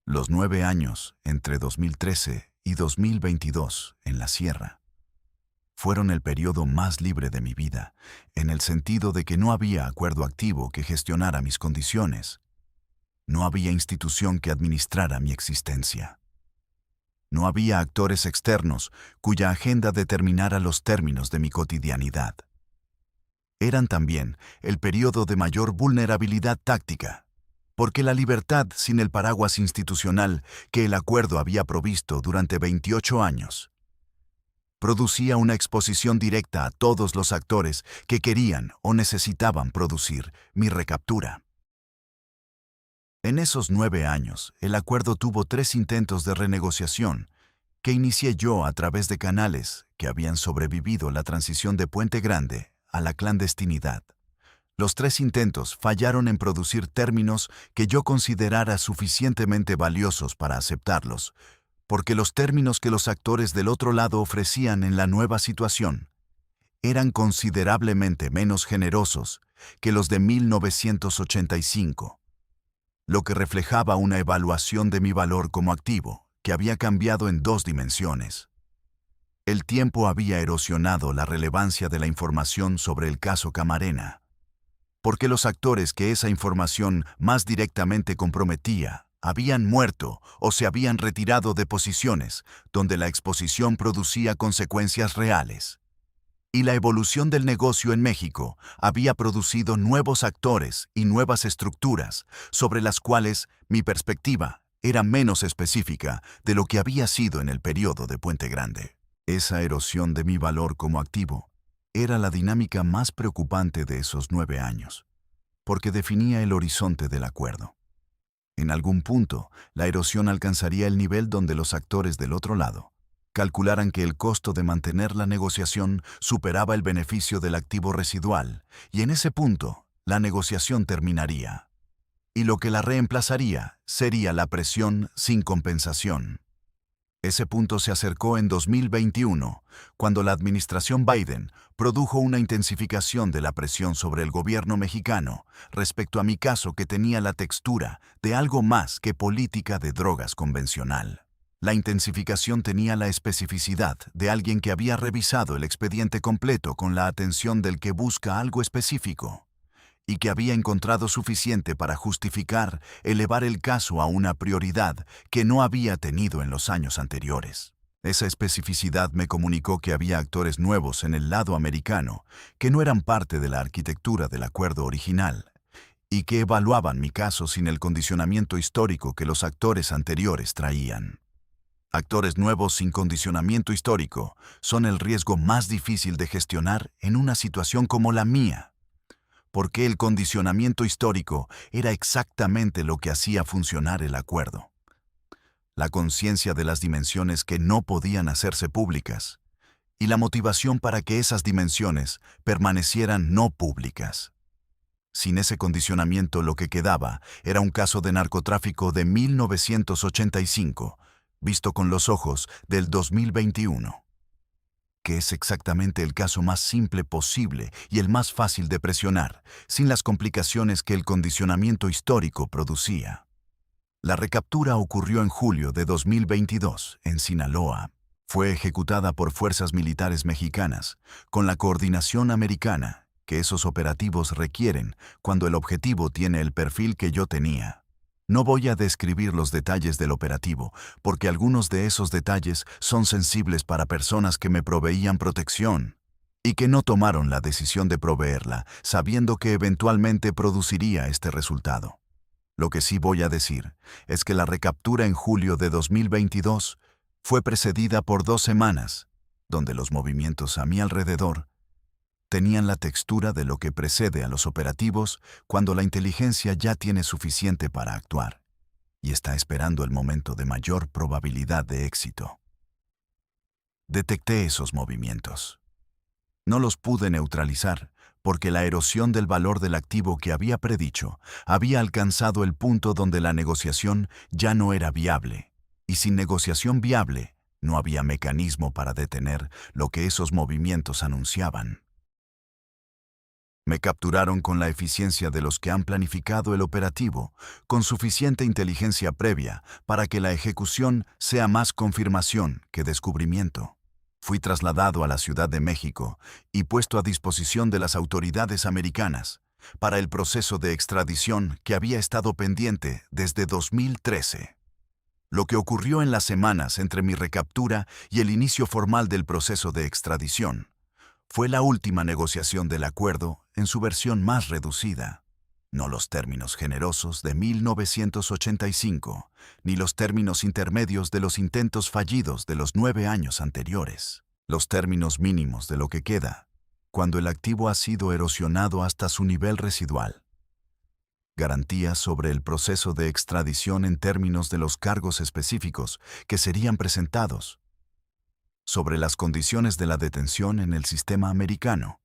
Los 9 años entre 2013 y 2022 en la sierra fueron el periodo más libre de mi vida, en el sentido de que no había acuerdo activo que gestionara mis condiciones. No había institución que administrara mi existencia. No había actores externos cuya agenda determinara los términos de mi cotidianidad. Eran también el periodo de mayor vulnerabilidad táctica, porque la libertad sin el paraguas institucional que el acuerdo había provisto durante 28 años producía una exposición directa a todos los actores que querían o necesitaban producir mi recaptura. En esos 9 años, el acuerdo tuvo 3 intentos de renegociación que inicié yo a través de canales que habían sobrevivido la transición de Puente Grande a la clandestinidad. Los 3 intentos fallaron en producir términos que yo considerara suficientemente valiosos para aceptarlos, porque los términos que los actores del otro lado ofrecían en la nueva situación eran considerablemente menos generosos que los de 1985, lo que reflejaba una evaluación de mi valor como activo que había cambiado en 2 dimensiones. El tiempo había erosionado la relevancia de la información sobre el caso Camarena, porque los actores que esa información más directamente comprometía habían muerto o se habían retirado de posiciones donde la exposición producía consecuencias reales. Y la evolución del negocio en México había producido nuevos actores y nuevas estructuras sobre las cuales mi perspectiva era menos específica de lo que había sido en el periodo de Puente Grande. Esa erosión de mi valor como activo era la dinámica más preocupante de esos 9 años, porque definía el horizonte del acuerdo. En algún punto, la erosión alcanzaría el nivel donde los actores del otro lado calcularan que el costo de mantener la negociación superaba el beneficio del activo residual, y en ese punto, la negociación terminaría. Y lo que la reemplazaría sería la presión sin compensación. Ese punto se acercó en 2021, cuando la administración Biden produjo una intensificación de la presión sobre el gobierno mexicano respecto a mi caso, que tenía la textura de algo más que política de drogas convencional. La intensificación tenía la especificidad de alguien que había revisado el expediente completo con la atención del que busca algo específico, y que había encontrado suficiente para justificar elevar el caso a una prioridad que no había tenido en los años anteriores. Esa especificidad me comunicó que había actores nuevos en el lado americano que no eran parte de la arquitectura del acuerdo original, y que evaluaban mi caso sin el condicionamiento histórico que los actores anteriores traían. Actores nuevos sin condicionamiento histórico son el riesgo más difícil de gestionar en una situación como la mía, porque el condicionamiento histórico era exactamente lo que hacía funcionar el acuerdo. La conciencia de las dimensiones que no podían hacerse públicas, y la motivación para que esas dimensiones permanecieran no públicas. Sin ese condicionamiento, lo que quedaba era un caso de narcotráfico de 1985, visto con los ojos del 2021. Que es exactamente el caso más simple posible y el más fácil de presionar, sin las complicaciones que el condicionamiento histórico producía. La recaptura ocurrió en julio de 2022, en Sinaloa. Fue ejecutada por fuerzas militares mexicanas, con la coordinación americana que esos operativos requieren cuando el objetivo tiene el perfil que yo tenía. No voy a describir los detalles del operativo, porque algunos de esos detalles son sensibles para personas que me proveían protección y que no tomaron la decisión de proveerla, sabiendo que eventualmente produciría este resultado. Lo que sí voy a decir es que la recaptura en julio de 2022 fue precedida por 2 semanas, donde los movimientos a mi alrededor tenían la textura de lo que precede a los operativos cuando la inteligencia ya tiene suficiente para actuar y está esperando el momento de mayor probabilidad de éxito. Detecté esos movimientos. No los pude neutralizar porque la erosión del valor del activo que había predicho había alcanzado el punto donde la negociación ya no era viable, y sin negociación viable no había mecanismo para detener lo que esos movimientos anunciaban. Me capturaron con la eficiencia de los que han planificado el operativo, con suficiente inteligencia previa para que la ejecución sea más confirmación que descubrimiento. Fui trasladado a la Ciudad de México y puesto a disposición de las autoridades americanas para el proceso de extradición que había estado pendiente desde 2013. Lo que ocurrió en las semanas entre mi recaptura y el inicio formal del proceso de extradición fue la última negociación del acuerdo en su versión más reducida. No los términos generosos de 1985, ni los términos intermedios de los intentos fallidos de los 9 años anteriores. Los términos mínimos de lo que queda, cuando el activo ha sido erosionado hasta su nivel residual. Garantías sobre el proceso de extradición en términos de los cargos específicos que serían presentados, sobre las condiciones de la detención en el sistema americano,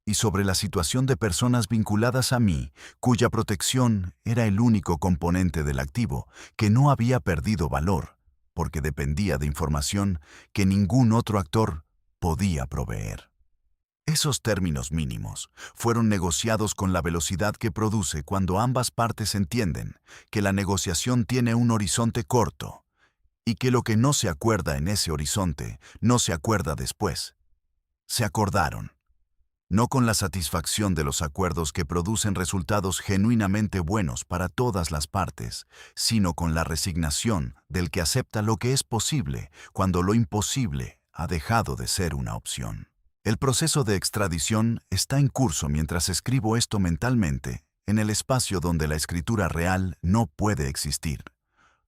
y sobre la situación de personas vinculadas a mí, cuya protección era el único componente del activo que no había perdido valor, porque dependía de información que ningún otro actor podía proveer. Esos términos mínimos fueron negociados con la velocidad que produce cuando ambas partes entienden que la negociación tiene un horizonte corto, y que lo que no se acuerda en ese horizonte no se acuerda después. Se acordaron, no con la satisfacción de los acuerdos que producen resultados genuinamente buenos para todas las partes, sino con la resignación del que acepta lo que es posible cuando lo imposible ha dejado de ser una opción. El proceso de extradición está en curso mientras escribo esto mentalmente, en el espacio donde la escritura real no puede existir.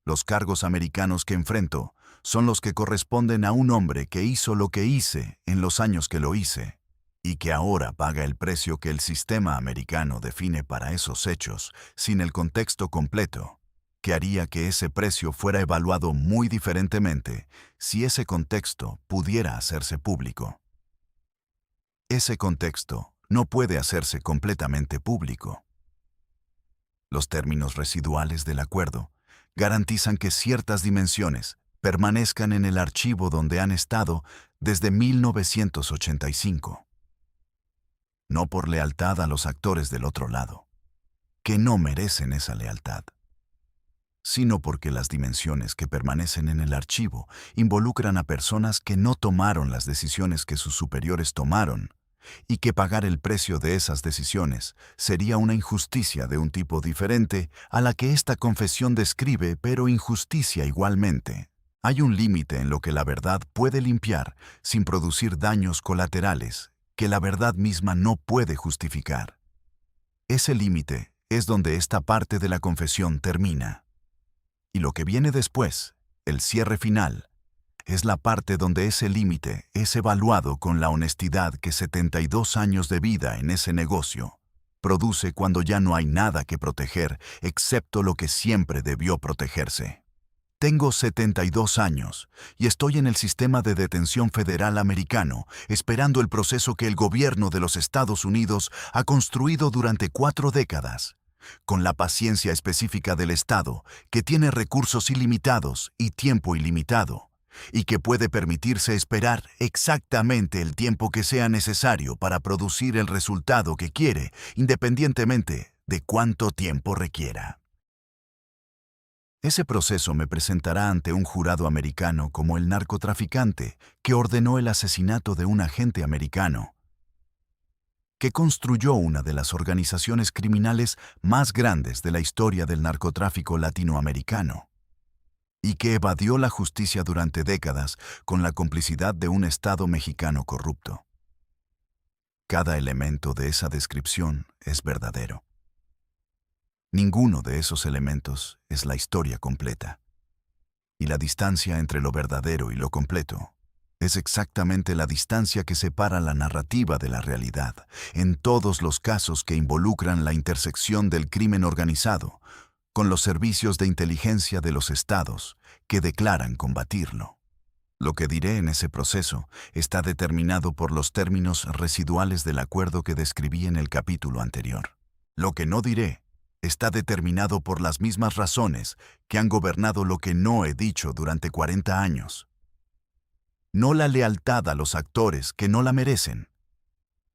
Los cargos americanos que enfrento son los que corresponden a un hombre que hizo lo que hice en los años que lo hice, y que ahora paga el precio que el sistema americano define para esos hechos, sin el contexto completo, que haría que ese precio fuera evaluado muy diferentemente si ese contexto pudiera hacerse público. Ese contexto no puede hacerse completamente público. Los términos residuales del acuerdo garantizan que ciertas dimensiones permanezcan en el archivo donde han estado desde 1985. No por lealtad a los actores del otro lado, que no merecen esa lealtad, sino porque las dimensiones que permanecen en el archivo involucran a personas que no tomaron las decisiones que sus superiores tomaron, y que pagar el precio de esas decisiones sería una injusticia de un tipo diferente a la que esta confesión describe, pero injusticia igualmente. Hay un límite en lo que la verdad puede limpiar sin producir daños colaterales que la verdad misma no puede justificar. Ese límite es donde esta parte de la confesión termina. Y lo que viene después, el cierre final, es la parte donde ese límite es evaluado con la honestidad que 72 años de vida en ese negocio produce cuando ya no hay nada que proteger excepto lo que siempre debió protegerse. Tengo 72 años y estoy en el sistema de detención federal americano esperando el proceso que el gobierno de los Estados Unidos ha construido durante 4 décadas, con la paciencia específica del Estado, que tiene recursos ilimitados y tiempo ilimitado, y que puede permitirse esperar exactamente el tiempo que sea necesario para producir el resultado que quiere, independientemente de cuánto tiempo requiera. Ese proceso me presentará ante un jurado americano como el narcotraficante que ordenó el asesinato de un agente americano, que construyó una de las organizaciones criminales más grandes de la historia del narcotráfico latinoamericano, y que evadió la justicia durante décadas con la complicidad de un Estado mexicano corrupto. Cada elemento de esa descripción es verdadero. Ninguno de esos elementos es la historia completa. Y la distancia entre lo verdadero y lo completo es exactamente la distancia que separa la narrativa de la realidad en todos los casos que involucran la intersección del crimen organizado con los servicios de inteligencia de los estados que declaran combatirlo. Lo que diré en ese proceso está determinado por los términos residuales del acuerdo que describí en el capítulo anterior. Lo que no diré está determinado por las mismas razones que han gobernado lo que no he dicho durante 40 años. No la lealtad a los actores que no la merecen,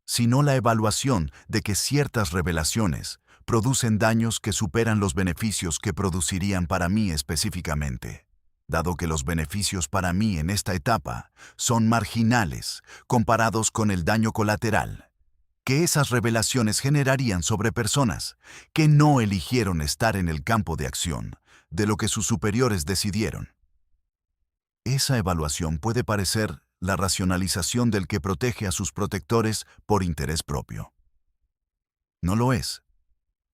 sino la evaluación de que ciertas revelaciones producen daños que superan los beneficios que producirían para mí específicamente, dado que los beneficios para mí en esta etapa son marginales comparados con el daño colateral que esas revelaciones generarían sobre personas que no eligieron estar en el campo de acción de lo que sus superiores decidieron. Esa evaluación puede parecer la racionalización del que protege a sus protectores por interés propio. No lo es,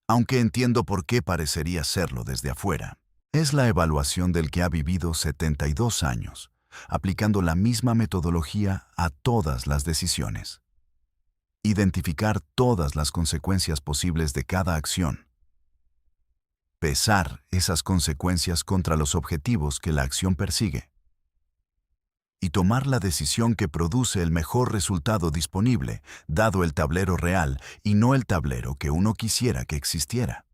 aunque entiendo por qué parecería serlo desde afuera. Es la evaluación del que ha vivido 72 años, aplicando la misma metodología a todas las decisiones. Identificar todas las consecuencias posibles de cada acción. Pesar esas consecuencias contra los objetivos que la acción persigue. Y tomar la decisión que produce el mejor resultado disponible, dado el tablero real y no el tablero que uno quisiera que existiera.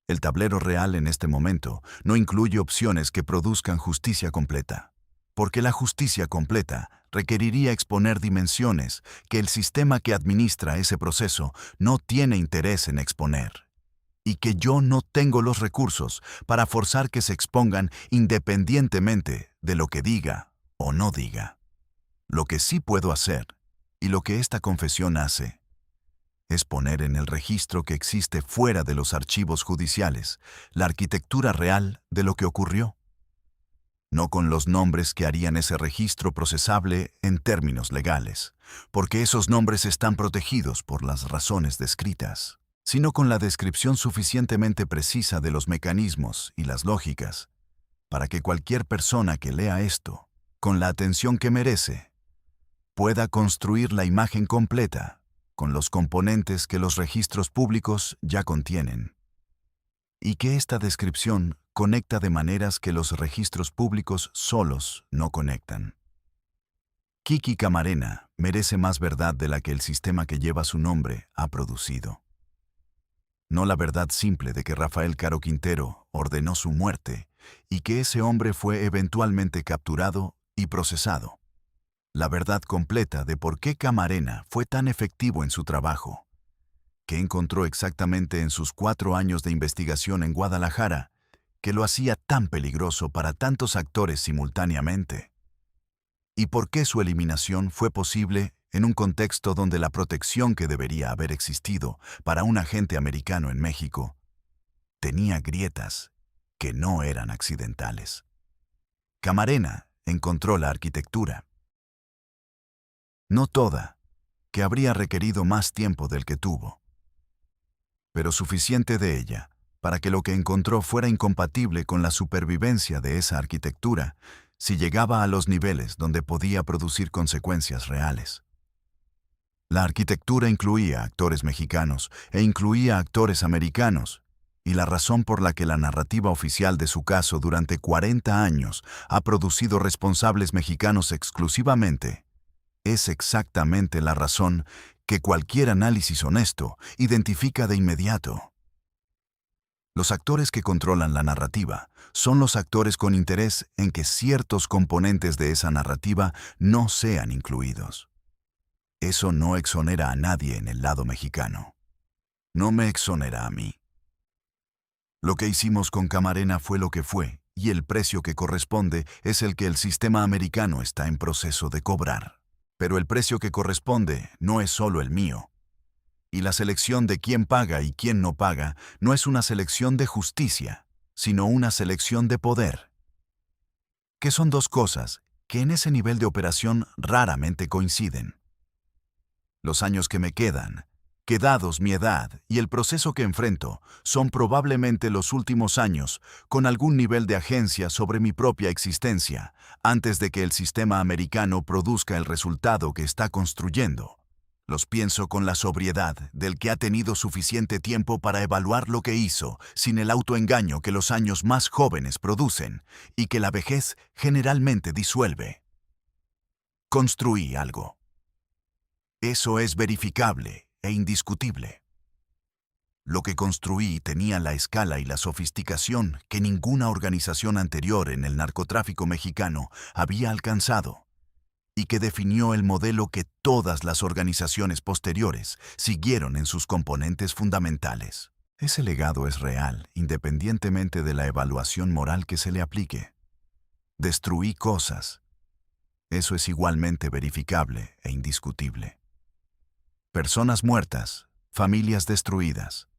El tablero real en este momento no incluye opciones que produzcan justicia completa, porque la justicia completa requeriría exponer dimensiones que el sistema que administra ese proceso no tiene interés en exponer, y que yo no tengo los recursos para forzar que se expongan independientemente de lo que diga o no diga. Lo que sí puedo hacer, y lo que esta confesión hace, es poner en el registro que existe fuera de los archivos judiciales la arquitectura real de lo que ocurrió. no con los nombres que harían ese registro procesable en términos legales, porque esos nombres están protegidos por las razones descritas, sino con la descripción suficientemente precisa de los mecanismos y las lógicas, para que cualquier persona que lea esto, con la atención que merece, pueda construir la imagen completa, con los componentes que los registros públicos ya contienen, y que esta descripción conecta de maneras que los registros públicos solos no conectan. Kiki Camarena merece más verdad de la que el sistema que lleva su nombre ha producido. No la verdad simple de que Rafael Caro Quintero ordenó su muerte y que ese hombre fue eventualmente capturado y procesado. La verdad completa de por qué Camarena fue tan efectivo en su trabajo, que encontró exactamente en sus 4 años de investigación en Guadalajara, que lo hacía tan peligroso para tantos actores simultáneamente. Y por qué su eliminación fue posible en un contexto donde la protección que debería haber existido para un agente americano en México tenía grietas que no eran accidentales. Camarena encontró la arquitectura. No toda, que habría requerido más tiempo del que tuvo, pero suficiente de ella para que lo que encontró fuera incompatible con la supervivencia de esa arquitectura si llegaba a los niveles donde podía producir consecuencias reales. La arquitectura incluía actores mexicanos e incluía actores americanos, y la razón por la que la narrativa oficial de su caso durante 40 años ha producido responsables mexicanos exclusivamente es exactamente la razón que cualquier análisis honesto identifica de inmediato. Los actores que controlan la narrativa son los actores con interés en que ciertos componentes de esa narrativa no sean incluidos. Eso no exonera a nadie en el lado mexicano. No me exonera a mí. Lo que hicimos con Camarena fue lo que fue, y el precio que corresponde es el que el sistema americano está en proceso de cobrar. Pero el precio que corresponde no es solo el mío. Y la selección de quién paga y quién no paga no es una selección de justicia, sino una selección de poder. Que son dos cosas que en ese nivel de operación raramente coinciden. Los años que me quedan, que dados mi edad y el proceso que enfrento, son probablemente los últimos años con algún nivel de agencia sobre mi propia existencia, antes de que el sistema americano produzca el resultado que está construyendo. Los pienso con la sobriedad del que ha tenido suficiente tiempo para evaluar lo que hizo, sin el autoengaño que los años más jóvenes producen y que la vejez generalmente disuelve. Construí algo. Eso es verificable e indiscutible. Lo que construí tenía la escala y la sofisticación que ninguna organización anterior en el narcotráfico mexicano había alcanzado, y que definió el modelo que todas las organizaciones posteriores siguieron en sus componentes fundamentales. Ese legado es real, independientemente de la evaluación moral que se le aplique. Destruí cosas. Eso es igualmente verificable e indiscutible. Personas muertas, familias destruidas,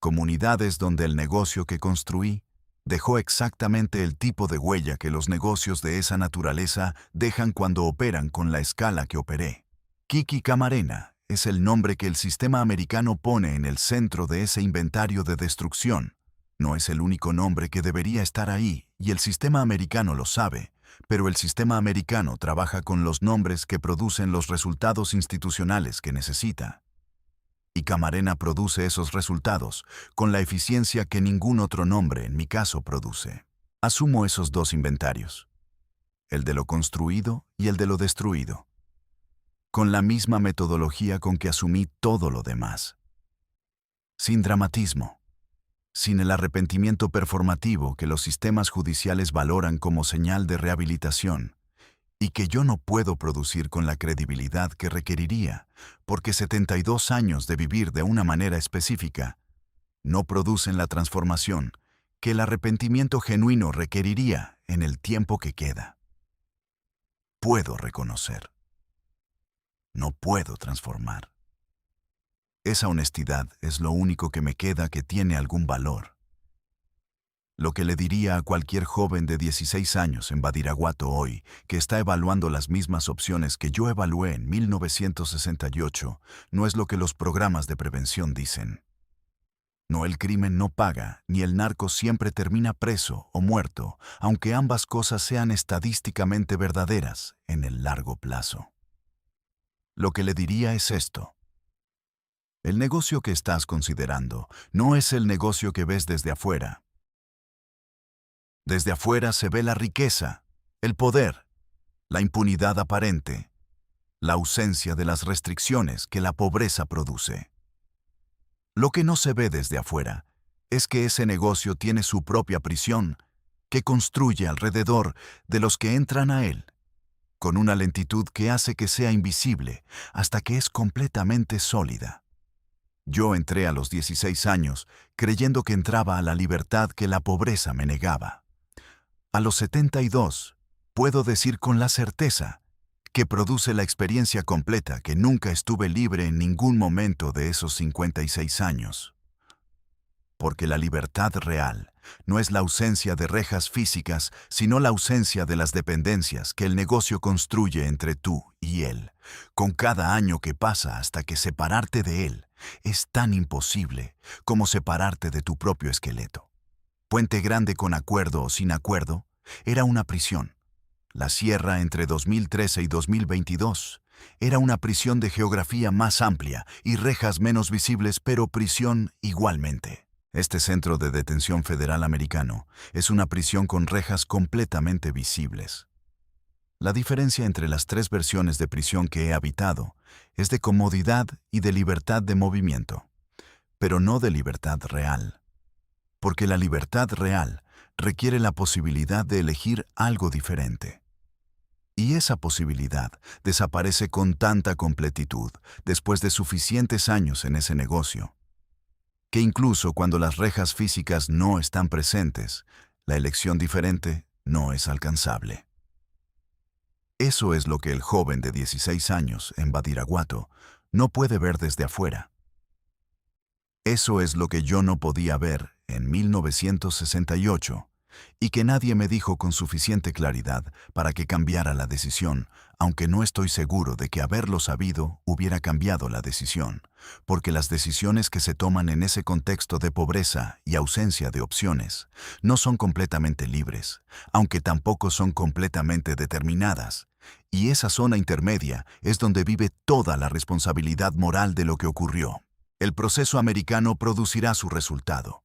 comunidades donde el negocio que construí dejó exactamente el tipo de huella que los negocios de esa naturaleza dejan cuando operan con la escala que operé. Kiki Camarena es el nombre que el sistema americano pone en el centro de ese inventario de destrucción. No es el único nombre que debería estar ahí, y el sistema americano lo sabe, pero el sistema americano trabaja con los nombres que producen los resultados institucionales que necesita. Y Camarena produce esos resultados con la eficiencia que ningún otro nombre en mi caso produce. Asumo esos dos inventarios, el de lo construido y el de lo destruido, con la misma metodología con que asumí todo lo demás. Sin dramatismo, sin el arrepentimiento performativo que los sistemas judiciales valoran como señal de rehabilitación, y que yo no puedo producir con la credibilidad que requeriría, porque 72 años de vivir de una manera específica no producen la transformación que el arrepentimiento genuino requeriría en el tiempo que queda. Puedo reconocer. No puedo transformar. Esa honestidad es lo único que me queda que tiene algún valor. Lo que le diría a cualquier joven de 16 años en Badiraguato hoy, que está evaluando las mismas opciones que yo evalué en 1968, no es lo que los programas de prevención dicen. No, el crimen no paga, ni el narco siempre termina preso o muerto, aunque ambas cosas sean estadísticamente verdaderas en el largo plazo. Lo que le diría es esto. El negocio que estás considerando no es el negocio que ves desde afuera. Desde afuera se ve la riqueza, el poder, la impunidad aparente, la ausencia de las restricciones que la pobreza produce. Lo que no se ve desde afuera es que ese negocio tiene su propia prisión, que construye alrededor de los que entran a él, con una lentitud que hace que sea invisible hasta que es completamente sólida. Yo entré a los 16 años creyendo que entraba a la libertad que la pobreza me negaba. A los 72, puedo decir con la certeza que produce la experiencia completa que nunca estuve libre en ningún momento de esos 56 años. Porque la libertad real no es la ausencia de rejas físicas, sino la ausencia de las dependencias que el negocio construye entre tú y él, con cada año que pasa hasta que separarte de él es tan imposible como separarte de tu propio esqueleto. Puente Grande, con acuerdo o sin acuerdo, era una prisión. La Sierra, entre 2013 y 2022, era una prisión de geografía más amplia y rejas menos visibles, pero prisión igualmente. Este centro de detención federal americano es una prisión con rejas completamente visibles. La diferencia entre las tres versiones de prisión que he habitado es de comodidad y de libertad de movimiento, pero no de libertad real. Porque la libertad real requiere la posibilidad de elegir algo diferente. Y esa posibilidad desaparece con tanta completitud después de suficientes años en ese negocio, que incluso cuando las rejas físicas no están presentes, la elección diferente no es alcanzable. Eso es lo que el joven de 16 años en Badiraguato no puede ver desde afuera. Eso es lo que yo no podía ver en 1968 y que nadie me dijo con suficiente claridad para que cambiara la decisión, aunque no estoy seguro de que haberlo sabido hubiera cambiado la decisión, porque las decisiones que se toman en ese contexto de pobreza y ausencia de opciones no son completamente libres, aunque tampoco son completamente determinadas, y esa zona intermedia es donde vive toda la responsabilidad moral de lo que ocurrió. El proceso americano producirá su resultado.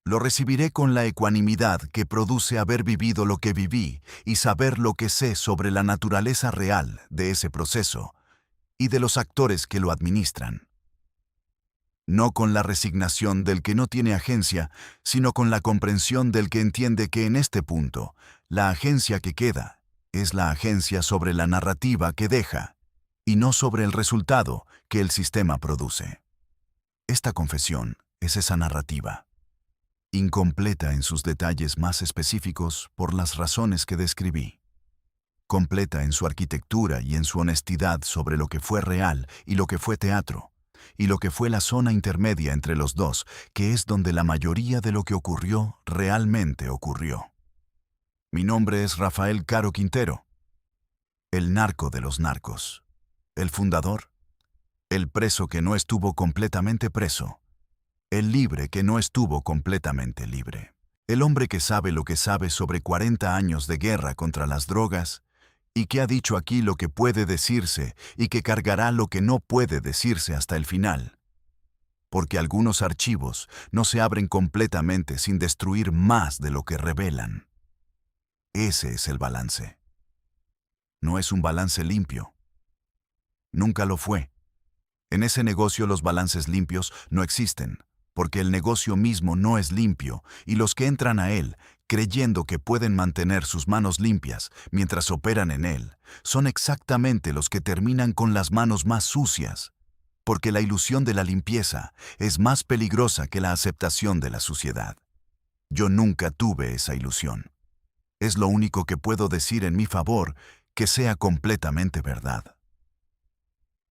Lo recibiré con la ecuanimidad que produce haber vivido lo que viví y saber lo que sé sobre la naturaleza real de ese proceso y de los actores que lo administran. No con la resignación del que no tiene agencia, sino con la comprensión del que entiende que en este punto, la agencia que queda es la agencia sobre la narrativa que deja y no sobre el resultado que el sistema produce. Esta confesión es esa narrativa, incompleta en sus detalles más específicos por las razones que describí, completa en su arquitectura y en su honestidad sobre lo que fue real y lo que fue teatro, y lo que fue la zona intermedia entre los dos, que es donde la mayoría de lo que ocurrió realmente ocurrió. Mi nombre es Rafael Caro Quintero, el narco de los narcos, el fundador, el preso que no estuvo completamente preso, el libre que no estuvo completamente libre. El hombre que sabe lo que sabe sobre 40 años de guerra contra las drogas y que ha dicho aquí lo que puede decirse y que cargará lo que no puede decirse hasta el final. Porque algunos archivos no se abren completamente sin destruir más de lo que revelan. Ese es el balance. No es un balance limpio. Nunca lo fue. En ese negocio los balances limpios no existen, porque el negocio mismo no es limpio y los que entran a él, creyendo que pueden mantener sus manos limpias mientras operan en él, son exactamente los que terminan con las manos más sucias, porque la ilusión de la limpieza es más peligrosa que la aceptación de la suciedad. Yo nunca tuve esa ilusión. Es lo único que puedo decir en mi favor que sea completamente verdad.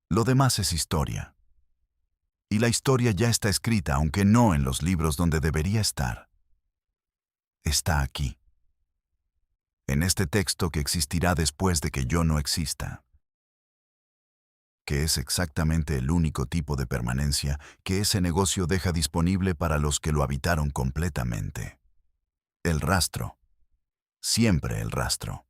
Lo demás es historia. Y la historia ya está escrita, aunque no en los libros donde debería estar. está aquí. En este texto que existirá después de que yo no exista, que es exactamente el único tipo de permanencia que ese negocio deja disponible para los que lo habitaron completamente. El rastro. Siempre el rastro.